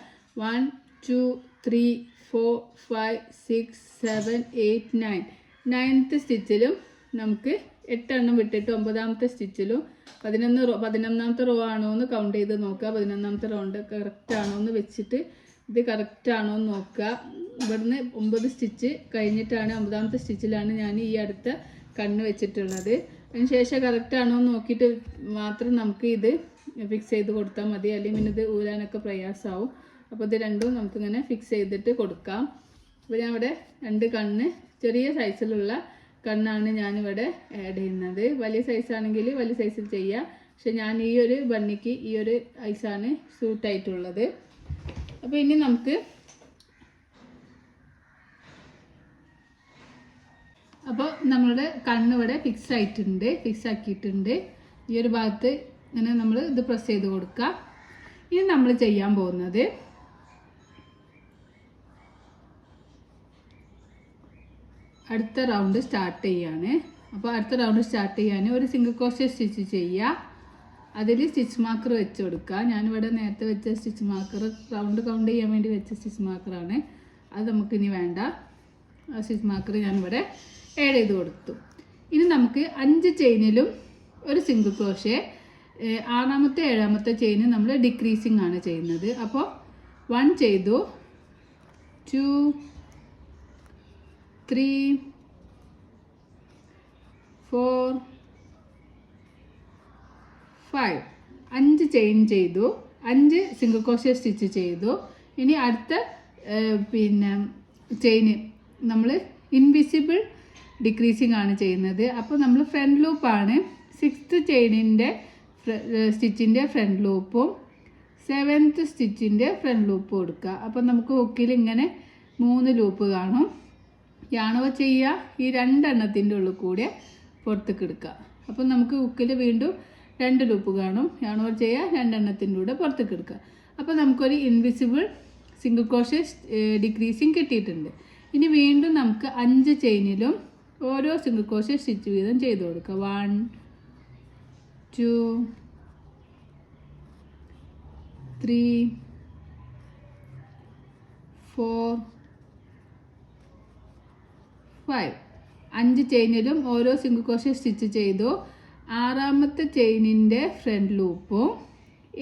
1 2 3 4 5 6 7 8 9 9th സ്റ്റിച്ചിലും നമുക്ക് 8 എണ്ണം വിട്ടിട്ട് 9ാമത്തെ സ്റ്റിച്ചിലും 11ാമത്തെ റോ ആണോ എന്ന് കൗണ്ട് ചെയ്ത് നോക്കുക. 11ാമത്തെ റൗണ്ട് കറക്റ്റ് ആണോ എന്ന് വെച്ചിട്ട് ഇത് കറക്റ്റ് ആണോ എന്ന് നോക്കുക. ഇവിടുന്ന് 9 സ്റ്റിച്ച് കഴിഞ്ഞിട്ടാണ് 9ാമത്തെ സ്റ്റിച്ചിലാണ് ഞാൻ ഈ അടുത്ത കണ്ണ് വെച്ചിട്ടുള്ളത്. അതിനുശേഷം കറക്റ്റ് ആണോ എന്ന് നോക്കിയിട്ട് മാത്രം നമുക്ക് ഇത് ഫിക്സ് ചെയ്ത് കൊടുത്താൽ മതി, അല്ലെങ്കിൽ പിന്നെ ഇത് ഊരാനൊക്കെ പ്രയാസമാവും. അപ്പോൾ ഇത് രണ്ടും നമുക്കിങ്ങനെ ഫിക്സ് ചെയ്തിട്ട് കൊടുക്കാം. അപ്പോൾ ഞാൻ ഇവിടെ 2 കണ്ണ് ചെറിയ സൈസിലുള്ള കണ്ണാണ് ഞാനിവിടെ ആഡ് ചെയ്യുന്നത്. വലിയ സൈസാണെങ്കിൽ വലിയ സൈസിൽ ചെയ്യുക. പക്ഷെ ഞാൻ ഈ ഒരു ബണ്ണിക്ക് ഈ ഒരു ഐസാണ് സൂട്ടായിട്ടുള്ളത്. അപ്പോൾ ഇനി നമുക്ക് അപ്പോൾ നമ്മളുടെ കണ്ണിവിടെ ഫിക്സ് ആക്കിയിട്ടുണ്ട്. ഈ ഒരു ഭാഗത്ത് ഇങ്ങനെ നമ്മൾ ഇത് പ്രസ് ചെയ്ത് കൊടുക്കുക. ഇനി നമ്മൾ ചെയ്യാൻ പോകുന്നത് അടുത്ത റൗണ്ട് സ്റ്റാർട്ട് ചെയ്യാണ്. അപ്പോൾ അടുത്ത റൗണ്ട് സ്റ്റാർട്ട് ചെയ്യാൻ ഒരു സിംഗിൾ ക്രോഷേ സ്റ്റിച്ച് ചെയ്യുക. അതിൽ സ്റ്റിച്ച് മാർക്കർ വെച്ച് കൊടുക്കുക. ഞാനിവിടെ നേരത്തെ വെച്ച സ്റ്റിച്ച് മാർക്കർ റൗണ്ട് കൗണ്ട് ചെയ്യാൻ വേണ്ടി വെച്ച സ്റ്റിച്ച് മാർക്കറാണ്. അത് നമുക്കിനി വേണ്ട. ആ സ്റ്റിച്ച് മാർക്കർ ഞാനിവിടെ ആഡ് ചെയ്ത് കൊടുത്തു. ഇനി നമുക്ക് 5 ചെയിനിലും ഒരു സിംഗിൾ ക്രോഷേ, 6ാമത്തെ 7ാമത്തെ ചെയിന് നമ്മൾ ഡിക്രീസിങ് ആണ് ചെയ്യുന്നത്. അപ്പോൾ 1 ചെയ്തു, 2 3 4 5 5 ചെയിൻ ചെയ്തു, 5 സിംഗിൾ ക്രോഷേ സ്റ്റിച്ച് ചെയ്തു. ഇനി അടുത്ത ചെയിന് നമ്മൾ ഇൻവിസിബിൾ ഡിക്രീസിങ് ആണ് ചെയ്യുന്നത്. അപ്പോൾ നമ്മൾ ഫ്രണ്ട് ലൂപ്പാണ് 6th ചെയിനിൻ്റെ സ്റ്റിച്ചിൻ്റെ ഫ്രണ്ട് ലൂപ്പും 7th സ്റ്റിച്ചിൻ്റെ ഫ്രണ്ട് ലൂപ്പും കൊടുക്കുക. അപ്പോൾ നമുക്ക് ഹുക്കിൽ ഇങ്ങനെ 3 ലൂപ്പ് കാണും. യാണവ ചെയ്യുക ഈ രണ്ടെണ്ണത്തിൻ്റെ ഉള്ളിൽ കൂടെ പുറത്തേക്ക് എടുക്കുക. അപ്പോൾ നമുക്ക് ഹുക്കിൽ വീണ്ടും 2 ലൂപ്പ് കാണും. യാണവ ചെയ്യുക രണ്ടെണ്ണത്തിൻ്റെ കൂടെ പുറത്തേക്ക് എടുക്കുക. അപ്പോൾ നമുക്കൊരു ഇൻവിസിബിൾ സിംഗിൾ ക്രോഷേ ഡിക്രീസിങ് കിട്ടിയിട്ടുണ്ട്. ഇനി വീണ്ടും നമുക്ക് 5 ചെയിനിലും ഓരോ സിംഗിൾ ക്രോഷേ സ്റ്റിച്ച് വീതം ചെയ്ത് കൊടുക്കുക. 1 2 3 4 5 5 ചെയിനിലും ഓരോ സിംഗിൾ ക്രോഷേ സ്റ്റിച്ച് ചെയ്തു. 6ാമത്തെ ചെയിനിൻ്റെ ഫ്രണ്ട് ലൂപ്പും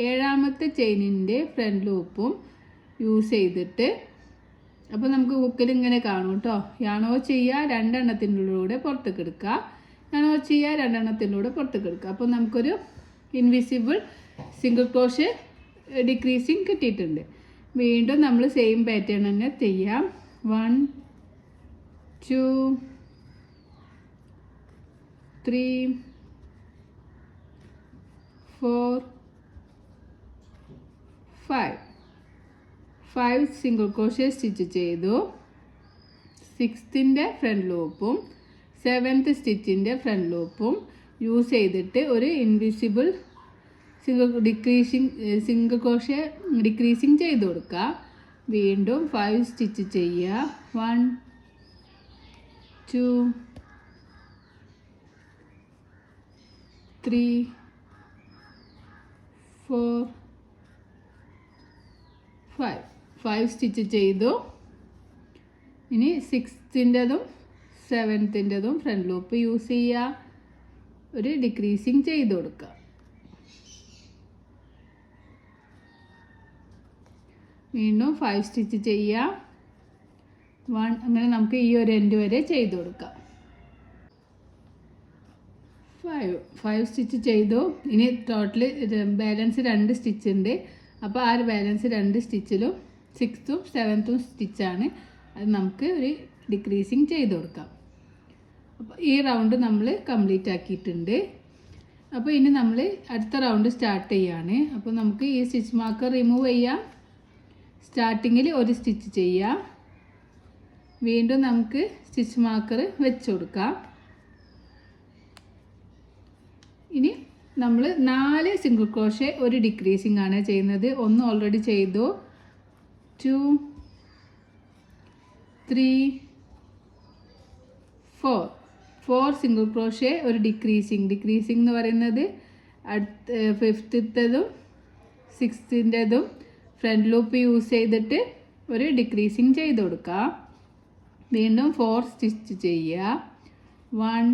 7ാമത്തെ ചെയിനിൻ്റെ ഫ്രണ്ട് ലൂപ്പും യൂസ് ചെയ്തിട്ട്, അപ്പോൾ നമുക്ക് ഹുക്കിൽ ഇങ്ങനെ കാണും കേട്ടോ. യാണോ ചെയ്യുക രണ്ടെണ്ണത്തിലൂടെ പുറത്തേക്ക് എടുക്കുക, യാണോ ചെയ്യുക രണ്ടെണ്ണത്തിലൂടെ പുറത്തേക്ക് എടുക്കുക. അപ്പോൾ നമുക്കൊരു ഇൻവിസിബിൾ സിംഗിൾ ക്രോഷേ ഡിക്രീസിങ് കിട്ടിയിട്ടുണ്ട്. വീണ്ടും നമ്മൾ സെയിം പാറ്റേൺ തന്നെ ചെയ്യാം. 1 2 3 4 5 സിംഗിൾ ക്രോഷേ സ്റ്റിച്ച് ചെയ്തു. 6th ഫ്രണ്ട് ലൂപ്പും 7th സ്റ്റിച്ചിൻ്റെ ഫ്രണ്ട് ലൂപ്പും യൂസ് ചെയ്തിട്ട് ഒരു ഇൻവിസിബിൾ സിംഗിൾ ക്രോഷേ ഡിക്രീസിങ് ചെയ്ത് കൊടുക്കുക. വീണ്ടും 5 സ്റ്റിച്ച് ചെയ്യുക. 1 2 3 4 5 സ്റ്റിച്ച് ചെയ്തു. ഇനി 6th 7th front loop use ചെയ്യുക, ഒരു ഡിക്രീസിങ് ചെയ്ത് കൊടുക്കുക. വീണ്ടും 5 സ്റ്റിച്ച് ചെയ്യുക. 1 അങ്ങനെ നമുക്ക് ഈ ഒരു എൻഡ് വരെ ചെയ്ത് കൊടുക്കാം. 5 സ്റ്റിച്ച് ചെയ്തു. ഇനി ടോട്ടൽ ബാലൻസ് 2 സ്റ്റിച്ച് ഉണ്ട്. അപ്പോൾ ആ ഒരു ബാലൻസ് 2 സ്റ്റിച്ചിലും 6th 7th സ്റ്റിച്ചാണ്. അത് നമുക്ക് ഒരു ഡിക്രീസിങ് ചെയ്ത് കൊടുക്കാം. അപ്പോൾ ഈ റൗണ്ട് നമ്മൾ കംപ്ലീറ്റ് ആക്കിയിട്ടുണ്ട്. അപ്പോൾ ഇനി നമ്മൾ അടുത്ത റൗണ്ട് സ്റ്റാർട്ട് ചെയ്യാണ്. അപ്പോൾ നമുക്ക് ഈ സ്റ്റിച്ച് മാർക്കർ റിമൂവ് ചെയ്യാം. സ്റ്റാർട്ടിങ്ങിൽ ഒരു സ്റ്റിച്ച് ചെയ്യാം. വീണ്ടും നമുക്ക് സ്റ്റിച്ച് മാർക്കർ വെച്ച് കൊടുക്കാം. ഇനി നമ്മൾ 4 സിംഗിൾ ക്രോഷേ ഒരു ഡിക്രീസിങ് ആണ് ചെയ്യുന്നത്. 1 ഓൾറെഡി ചെയ്തു. 2 3 4 സിംഗിൾ ക്രോഷേ ഒരു ഡിക്രീസിങ് എന്ന് പറയുന്നത് 5th 6th front loop use ചെയ്തിട്ട് ഒരു ഡിക്രീസിങ് ചെയ്ത് കൊടുക്കാം. വീണ്ടും 4 സ്റ്റിച്ച് ചെയ്യുക. 1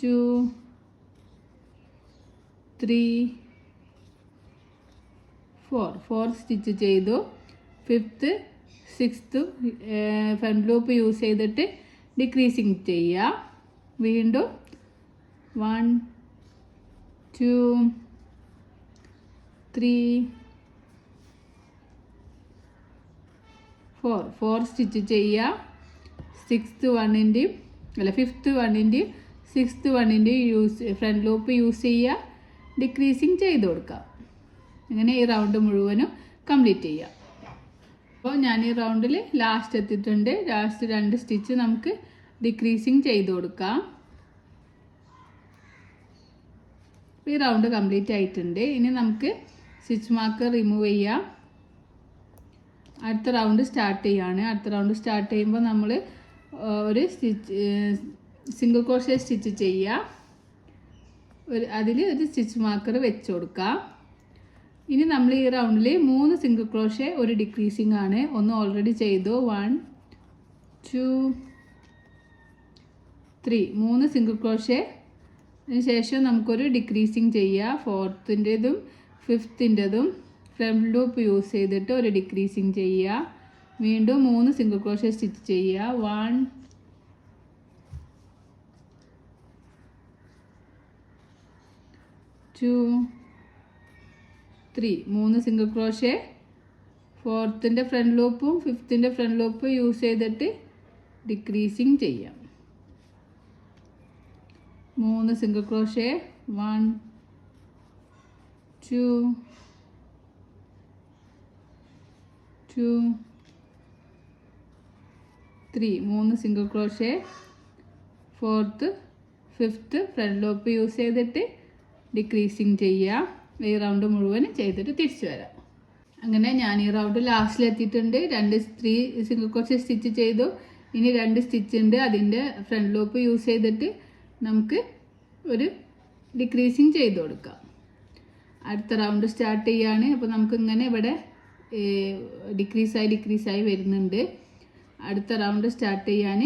2 3 4 സ്റ്റിച്ച് ചെയ്തു. 5th 6th front loop use ചെയ്തിട്ട് ഡിക്രീസിങ് ചെയ്യുക. വീണ്ടും 1 2 3 4 സ്റ്റിച്ച് ചെയ്യുക. 5th 6th 1 front loop use ചെയ്യുക, ഡിക്രീസിങ് ചെയ്ത് കൊടുക്കുക. അങ്ങനെ ഈ റൗണ്ട് മുഴുവനും കംപ്ലീറ്റ് ചെയ്യുക. അപ്പോൾ ഞാൻ ഈ റൗണ്ടിൽ ലാസ്റ്റ് എത്തിയിട്ടുണ്ട്. ലാസ്റ്റ് 2 സ്റ്റിച്ച് നമുക്ക് ഡിക്രീസിങ് ചെയ്ത് കൊടുക്കാം. ഈ റൗണ്ട് കംപ്ലീറ്റ് ആയിട്ടുണ്ട്. ഇനി നമുക്ക് സ്റ്റിച്ച് മാർക്കർ റിമൂവ് ചെയ്യാം. അടുത്ത റൗണ്ട് സ്റ്റാർട്ട് ചെയ്യാണ്. അടുത്ത റൗണ്ട് സ്റ്റാർട്ട് ചെയ്യുമ്പോൾ നമ്മൾ ഒരു സിംഗിൾ ക്രോഷേ സ്റ്റിച്ച് ചെയ്യുക. അതിൽ ഒരു സ്റ്റിച്ച് മാർക്കർ വെച്ച് കൊടുക്കാം. ഇനി നമ്മൾ ഈ റൗണ്ടിൽ 3 സിംഗിൾ ക്രോഷേ ഒരു ഡിക്രീസിങ് ആണ്. 1 ഓൾറെഡി ചെയ്തു. 1 2 3 3 സിംഗിൾ ക്രോഷേ. അതിനുശേഷം നമുക്കൊരു ഡിക്രീസിങ് ചെയ്യുക. 4th 5th front loop use ചെയ്തിട്ട് ഒരു ഡിക്രീസിങ് ചെയ്യുക. വീണ്ടും 3 സിംഗിൾ ക്രോഷേ സ്റ്റിച്ച് ചെയ്യുക. 1 2 3 3 സിംഗിൾ ക്രോഷേ. 4th ഫ്രണ്ട് ലൂപ്പും 5th ഫ്രണ്ട് ലൂപ്പും യൂസ് ചെയ്തിട്ട് ഡിക്രീസിങ് ചെയ്യാം. 3 single crochet. 1 2 2 3 single crochet, 4th 5th front loop use ചെയ്തിട്ട് ഡിക്രീസിങ് ചെയ്യുക. ഈ റൗണ്ട് മുഴുവൻ ചെയ്തിട്ട് തിരിച്ചു വരാം. അങ്ങനെ ഞാൻ ഈ റൗണ്ട് ലാസ്റ്റിലെത്തിയിട്ടുണ്ട്. 3 സിംഗിൾ ക്രോഷേ സ്റ്റിച്ച് ചെയ്തു. ഇനി 2 സ്റ്റിച്ച് ഉണ്ട്, അതിൻ്റെ ഫ്രണ്ട് ലൂപ്പ് യൂസ് ചെയ്തിട്ട് നമുക്ക് ഒരു ഡിക്രീസിങ് ചെയ്ത് കൊടുക്കാം. അടുത്ത റൗണ്ട് സ്റ്റാർട്ട് ചെയ്യാണ്. അപ്പോൾ നമുക്കിങ്ങനെ ഇവിടെ ഡിക്രീസായി വരുന്നുണ്ട്. അടുത്ത റൗണ്ട് സ്റ്റാർട്ട് ചെയ്യാൻ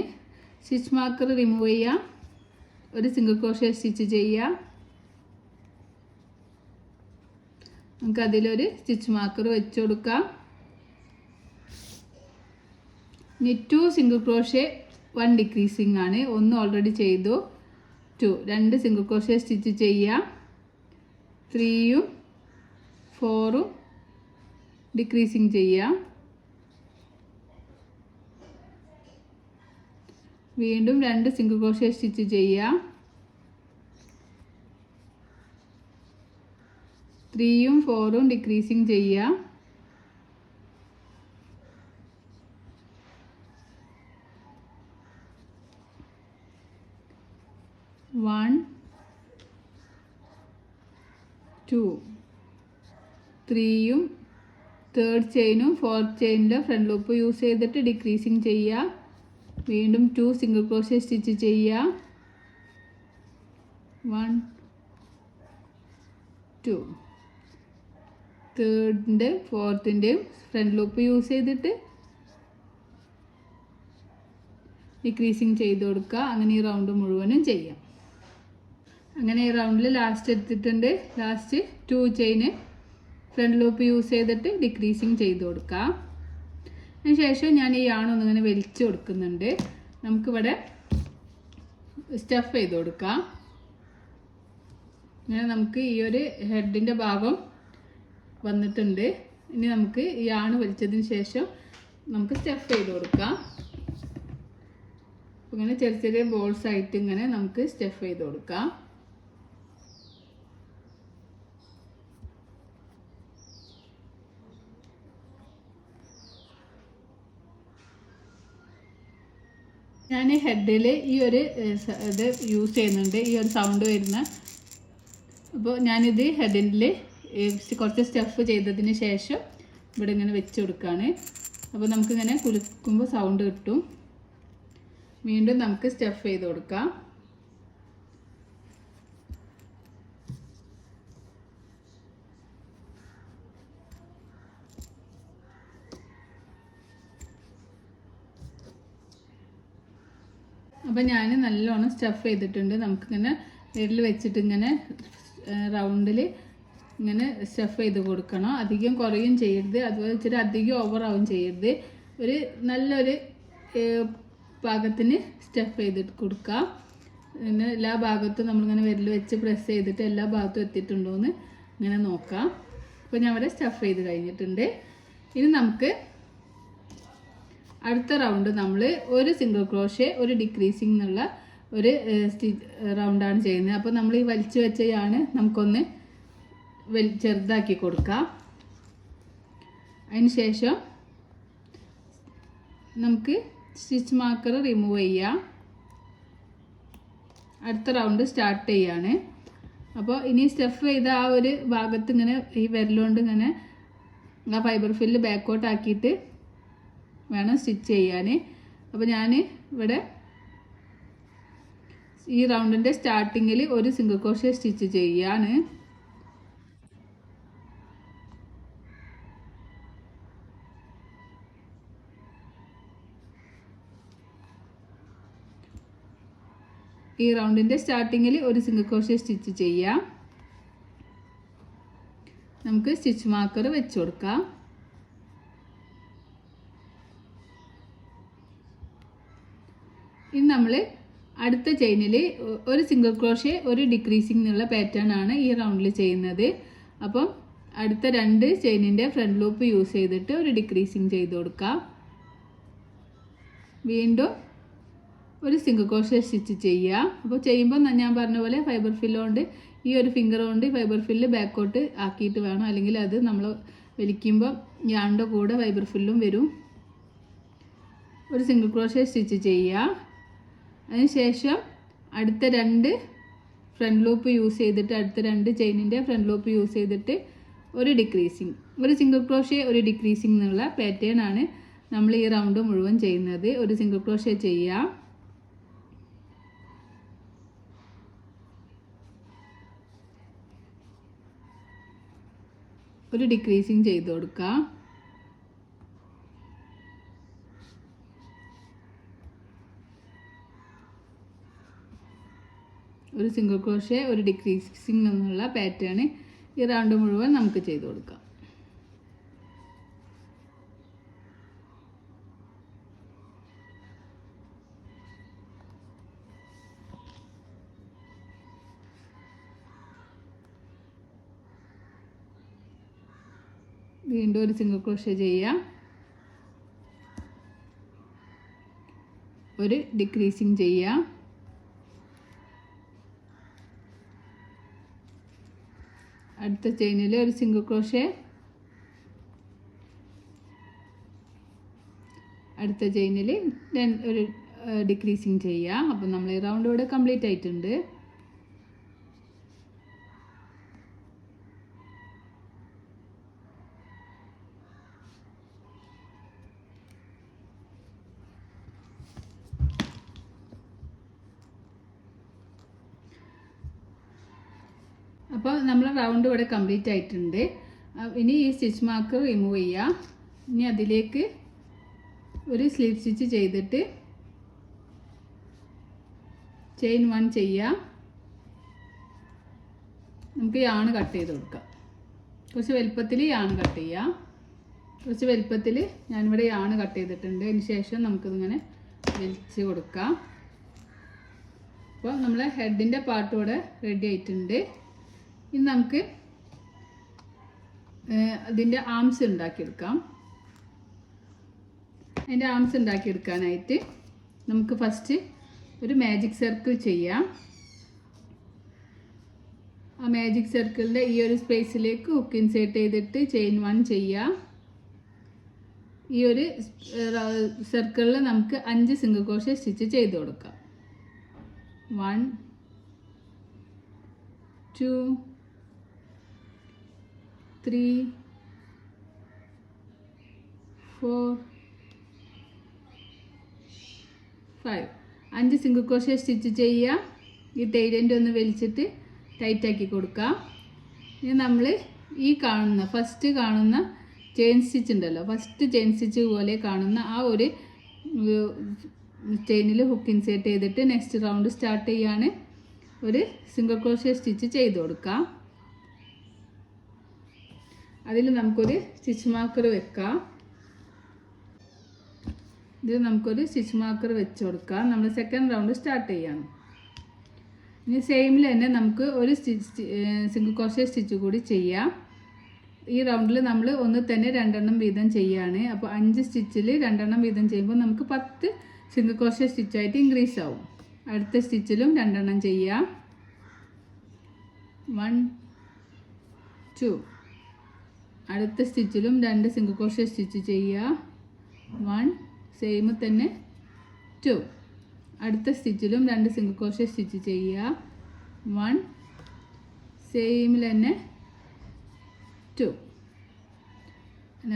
സ്റ്റിച്ച് മാർക്കർ റിമൂവ് ചെയ്യാം, ഒരു സിംഗിൾ ക്രോഷേ സ്റ്റിച്ച് ചെയ്യുക. നമുക്ക് അതിലൊരു സ്റ്റിച്ച് മാർക്കർ വെച്ച് കൊടുക്കാം. ഇനി 2 സിംഗിൾ ക്രോഷേ 1 ഡിക്രീസിങ് ആണ്. 1 ഓൾറെഡി ചെയ്തു. 2 സിംഗിൾ ക്രോഷേ സ്റ്റിച്ച് ചെയ്യുക. 3ഉം 4ഉം ഡിക്രീസിങ് ചെയ്യുക. വീണ്ടും 2 സിംഗിൾ ക്രോഷേ സ്റ്റിച്ച് ചെയ്യുക. 3ഉം 4ഉം ഡിക്രീസിങ് ചെയ്യുക. 1 2 3ഉം 3rd ചെയിനും 4th ചെയിനിൻ്റെ ഫ്രണ്ട് ലൂപ്പ് യൂസ് ചെയ്തിട്ട് ഡിക്രീസിങ് ചെയ്യുക. വീണ്ടും 2 സിംഗിൾ ക്രോഷേ സ്റ്റിച്ച് ചെയ്യുക. 1 2 3rd 4th front loop use ചെയ്തിട്ട് ഡിക്രീസിങ് ചെയ്ത് കൊടുക്കുക. അങ്ങനെ ഈ റൗണ്ട് മുഴുവനും ചെയ്യാം. അങ്ങനെ ഈ റൗണ്ടിൽ ലാസ്റ്റ് എടുത്തിട്ടുണ്ട്. ലാസ്റ്റ് 2 ചെയിന് ഫ്രണ്ട് ലൂപ്പ് യൂസ് ചെയ്തിട്ട് ഡിക്രീസിങ് ചെയ്ത് കൊടുക്കാം. അതിന് ശേഷം ഞാൻ ഈ യാണൊന്നിങ്ങനെ വലിച്ചു കൊടുക്കുന്നുണ്ട്. നമുക്കിവിടെ സ്റ്റഫ് ചെയ്ത് കൊടുക്കാം. അങ്ങനെ നമുക്ക് ഈ ഒരു ഹെഡിൻ്റെ ഭാഗം വന്നിട്ടുണ്ട്. ഇനി നമുക്ക് ഈ യാണ് വലിച്ചതിന് ശേഷം നമുക്ക് സ്റ്റഫ് ചെയ്ത് കൊടുക്കാം. ഇങ്ങനെ ചെറിയ ചെറിയ ബോൾസ് ആയിട്ട് ഇങ്ങനെ നമുക്ക് സ്റ്റഫ് ചെയ്ത് കൊടുക്കാം. ഞാൻ ഹെഡിൽ ഈ ഒരു ഇത് യൂസ് ചെയ്യുന്നുണ്ട്, ഈ ഒരു സൗണ്ട് വരുന്ന. അപ്പോൾ ഞാനിത് ഹെഡിൽ കുറച്ച് സ്റ്റഫ് ചെയ്തതിന് ശേഷം ഇവിടെ ഇങ്ങനെ വെച്ച് കൊടുക്കുകയാണ്. അപ്പോൾ നമുക്കിങ്ങനെ കുലുക്കുമ്പോൾ സൗണ്ട് കിട്ടും. വീണ്ടും നമുക്ക് സ്റ്റഫ് ചെയ്ത് കൊടുക്കാം. അപ്പോൾ ഞാൻ നല്ലോണം സ്റ്റഫ് ചെയ്തിട്ടുണ്ട്. നമുക്കിങ്ങനെ വിരൽ വെച്ചിട്ട് ഇങ്ങനെ റൗണ്ടിൽ ഇങ്ങനെ സ്റ്റഫ് ചെയ്ത് കൊടുക്കണം. അധികം കുറയും ചെയ്യരുത്, അതുപോലെ വെച്ചിട്ട് അധികം ഓവറാവും ചെയ്യരുത്. ഒരു നല്ലൊരു പാകത്തിന് സ്റ്റഫ് ചെയ്തിട്ട് കൊടുക്കുക. പിന്നെ എല്ലാ ഭാഗത്തും നമ്മളിങ്ങനെ വിരൽ വെച്ച് പ്രസ് ചെയ്തിട്ട് എല്ലാ ഭാഗത്തും എത്തിയിട്ടുണ്ടോ എന്ന് ഇങ്ങനെ നോക്കാം. അപ്പോൾ ഞാൻ ഇവിടെ സ്റ്റഫ് ചെയ്ത് കഴിഞ്ഞിട്ടുണ്ട്. ഇനി നമുക്ക് അടുത്ത റൗണ്ട് നമ്മൾ ഒരു സിംഗിൾ ക്രോഷേ ഒരു ഡിക്രീസിങ് എന്നുള്ള ഒരു റൗണ്ടാണ് ചെയ്യുന്നത്. അപ്പോൾ നമ്മൾ ഈ വലിച്ചു വെച്ചയാണ് നമുക്കൊന്ന് ചെറുതാക്കി കൊടുക്കാം. അതിന് ശേഷം നമുക്ക് സ്റ്റിച്ച് മാർക്കർ റിമൂവ് ചെയ്യാം. അടുത്ത റൗണ്ട് സ്റ്റാർട്ട് ചെയ്യാണ്. അപ്പോൾ ഇനി സ്റ്റഫ് ചെയ്ത ആ ഒരു ഭാഗത്ത് ഇങ്ങനെ ഈ വിരലുകൊണ്ട് ഇങ്ങനെ ആ ഫൈബർ ഫില്ല് ബാക്കോട്ട് ആക്കിയിട്ട് വേണം സ്റ്റിച്ച് ചെയ്യാൻ. അപ്പോൾ ഞാൻ ഇവിടെ ഈ റൗണ്ടിൻ്റെ സ്റ്റാർട്ടിങ്ങിൽ ഒരു സിംഗിൾ ക്രോഷേ സ്റ്റിച്ച് ചെയ്യാണ്. ഈ റൗണ്ടിൻ്റെ സ്റ്റാർട്ടിങ്ങിൽ ഒരു സിംഗിൾ ക്രോഷേ സ്റ്റിച്ച് ചെയ്യാം. നമുക്ക് സ്റ്റിച്ച് മാർക്കർ വെച്ച് കൊടുക്കാം. ഇനി നമ്മൾ അടുത്ത ചെയിനിൽ ഒരു സിംഗിൾ ക്രോഷേ ഒരു ഡിക്രീസിങ് എന്നുള്ള പാറ്റേൺ ആണ് ഈ റൗണ്ടിൽ ചെയ്യുന്നത്. അപ്പം അടുത്ത 2 ചെയിനിൻ്റെ ഫ്രണ്ട് ലൂപ്പ് യൂസ് ചെയ്തിട്ട് ഒരു ഡിക്രീസിങ് ചെയ്ത് കൊടുക്കാം. വീണ്ടും ഒരു സിംഗിൾ ക്രോഷേ സ്റ്റിച്ച് ചെയ്യുക. അപ്പോൾ ചെയ്യുമ്പോൾ ഞാൻ പറഞ്ഞ പോലെ ഫൈബർ ഫില്ല് കൊണ്ട് ഈ ഒരു ഫിംഗർ കൊണ്ട് ഫൈബർ ഫില്ല് ബാക്കോട്ട് ആക്കിയിട്ട് വേണം, അല്ലെങ്കിൽ അത് നമ്മൾ വലിക്കുമ്പോൾ യാണിൻ്റെ കൂടെ ഫൈബർ ഫില്ലും വരും. ഒരു സിംഗിൾ ക്രോഷേ സ്റ്റിച്ച് ചെയ്യുക. അതിനുശേഷം അടുത്ത 2 ഫ്രണ്ട് ലൂപ്പ് യൂസ് ചെയ്തിട്ട് അടുത്ത 2 ചെയിനിൻ്റെ ഫ്രണ്ട് ലൂപ്പ് യൂസ് ചെയ്തിട്ട് ഒരു ഡിക്രീസിങ്, ഒരു സിംഗിൾ ക്രോഷേ ഒരു ഡിക്രീസിങ് എന്നുള്ള പാറ്റേൺ ആണ് നമ്മൾ ഈ റൗണ്ട് മുഴുവൻ ചെയ്യുന്നത്. ഒരു സിംഗിൾ ക്രോഷേ ചെയ്യുക, ഒരു ഡിക്രീസിങ് ചെയ്ത് കൊടുക്കുക. ഒരു സിംഗിൾ ക്രോഷേ ഒരു ഡിക്രീസിങ് എന്നുള്ള പാറ്റേൺ ഈ റൗണ്ട് മുഴുവൻ നമുക്ക് ചെയ്ത് കൊടുക്കാം. വീണ്ടും ഒരു സിംഗിൾ ക്രോഷേ ചെയ്യുക, ഒരു ഡിക്രീസിങ് ചെയ്യുക, അടുത്ത ചെയിനിൽ ഒരു സിംഗിൾ ക്രോഷേ, അടുത്ത ചെയിനിൽ ഒരു ഡിക്രീസിങ് ചെയ്യുക. അപ്പം നമ്മൾ ഈ റൗണ്ട് ഇവിടെ കംപ്ലീറ്റ് ആയിട്ടുണ്ട്. അപ്പോൾ നമ്മൾ റൗണ്ട് ഇവിടെ കംപ്ലീറ്റ് ആയിട്ടുണ്ട്. ഇനി ഈ സ്റ്റിച്ച് മാർക്ക് റിമൂവ് ചെയ്യുക. ഇനി അതിലേക്ക് ഒരു സ്ലിപ്പ് സ്റ്റിച്ച് ചെയ്തിട്ട് ചെയിൻ 1 ചെയ്യുക. നമുക്ക് യാൺ കട്ട് ചെയ്ത് കൊടുക്കാം. കുറച്ച് വലുപ്പത്തിൽ യാൺ കട്ട് ചെയ്യുക. കുറച്ച് വലുപ്പത്തിൽ ഞാനിവിടെ യാൺ കട്ട് ചെയ്തിട്ടുണ്ട്. അതിന് ശേഷം നമുക്കിതിങ്ങനെ വലിച്ച് കൊടുക്കാം. അപ്പോൾ നമ്മളെ ഹെഡിൻ്റെ പാർട്ട് ഇവിടെ റെഡി ആയിട്ടുണ്ട്. ഇനി നമുക്ക് അതിൻ്റെ ആംസ് ഉണ്ടാക്കിയെടുക്കാം. അതിൻ്റെ ആംസ് ഉണ്ടാക്കിയെടുക്കാനായിട്ട് നമുക്ക് ഫസ്റ്റ് ഒരു മാജിക് സർക്കിൾ ചെയ്യാം. ആ മാജിക് സർക്കിളിൻ്റെ ഈ ഒരു സ്പേസിലേക്ക് ഹുക്ക് ഇൻസേർട്ട് ചെയ്തിട്ട് ചെയിൻ 1 ചെയ്യുക. ഈ ഒരു സർക്കിളിൽ നമുക്ക് 5 സിംഗിൾ ക്രോഷേ സ്റ്റിച്ച് ചെയ്ത് കൊടുക്കാം. 1 2 3 4 5 5 സിംഗിൾ ക്രോഷേ സ്റ്റിച്ച് ചെയ്യുക. ഈ തേയിലൻ്റെ ഒന്ന് വലിച്ചിട്ട് ടൈറ്റാക്കി കൊടുക്കുക. ഇനി നമ്മൾ ഈ കാണുന്ന ഫസ്റ്റ് കാണുന്ന ചെയിൻ സ്റ്റിച്ച് ഉണ്ടല്ലോ, ഫസ്റ്റ് ചെയിൻ സ്റ്റിച്ച് പോലെ കാണുന്ന ആ ഒരു ചെയിനിൽ ഹുക്ക് ഇൻസേർട്ട് ചെയ്തിട്ട് നെക്സ്റ്റ് റൗണ്ട് സ്റ്റാർട്ട് ചെയ്യാണ് ഒരു സിംഗിൾ ക്രോഷേ സ്റ്റിച്ച് ചെയ്ത് കൊടുക്കുക. അതിൽ നമുക്കൊരു സ്റ്റിച്ച് മാർക്കർ വെക്കാം. ഇതിൽ നമുക്കൊരു സ്റ്റിച്ച് മാർക്കർ വെച്ച് കൊടുക്കാം. നമ്മൾ സെക്കൻഡ് റൗണ്ട് സ്റ്റാർട്ട് ചെയ്യാണ്. ഇനി സെയിമിൽ തന്നെ നമുക്ക് ഒരു സിംഗിൾ ക്രോഷേ സ്റ്റിച്ച് കൂടി ചെയ്യാം. ഈ റൗണ്ടിൽ നമ്മൾ ഒന്ന് തന്നെ 2 എണ്ണം വീതം ചെയ്യാണ്. അപ്പോൾ 5 സ്റ്റിച്ചിൽ 2 എണ്ണം വീതം ചെയ്യുമ്പോൾ നമുക്ക് 10 സിംഗിൾ ക്രോഷേ സ്റ്റിച്ചായിട്ട് ഇൻക്രീസ് ആവും. അടുത്ത സ്റ്റിച്ചിലും 2 എണ്ണം ചെയ്യാം. 1 2 അടുത്ത സ്റ്റിച്ചിലും 2 സിംഗിൾ ക്രോഷേ സ്റ്റിച്ച് ചെയ്യുക. 1 സെയിം തന്നെ 2 അടുത്ത സ്റ്റിച്ചിലും 2 സിംഗിൾ ക്രോഷേ സ്റ്റിച്ച് ചെയ്യുക. 1 സെയിമിൽ തന്നെ 2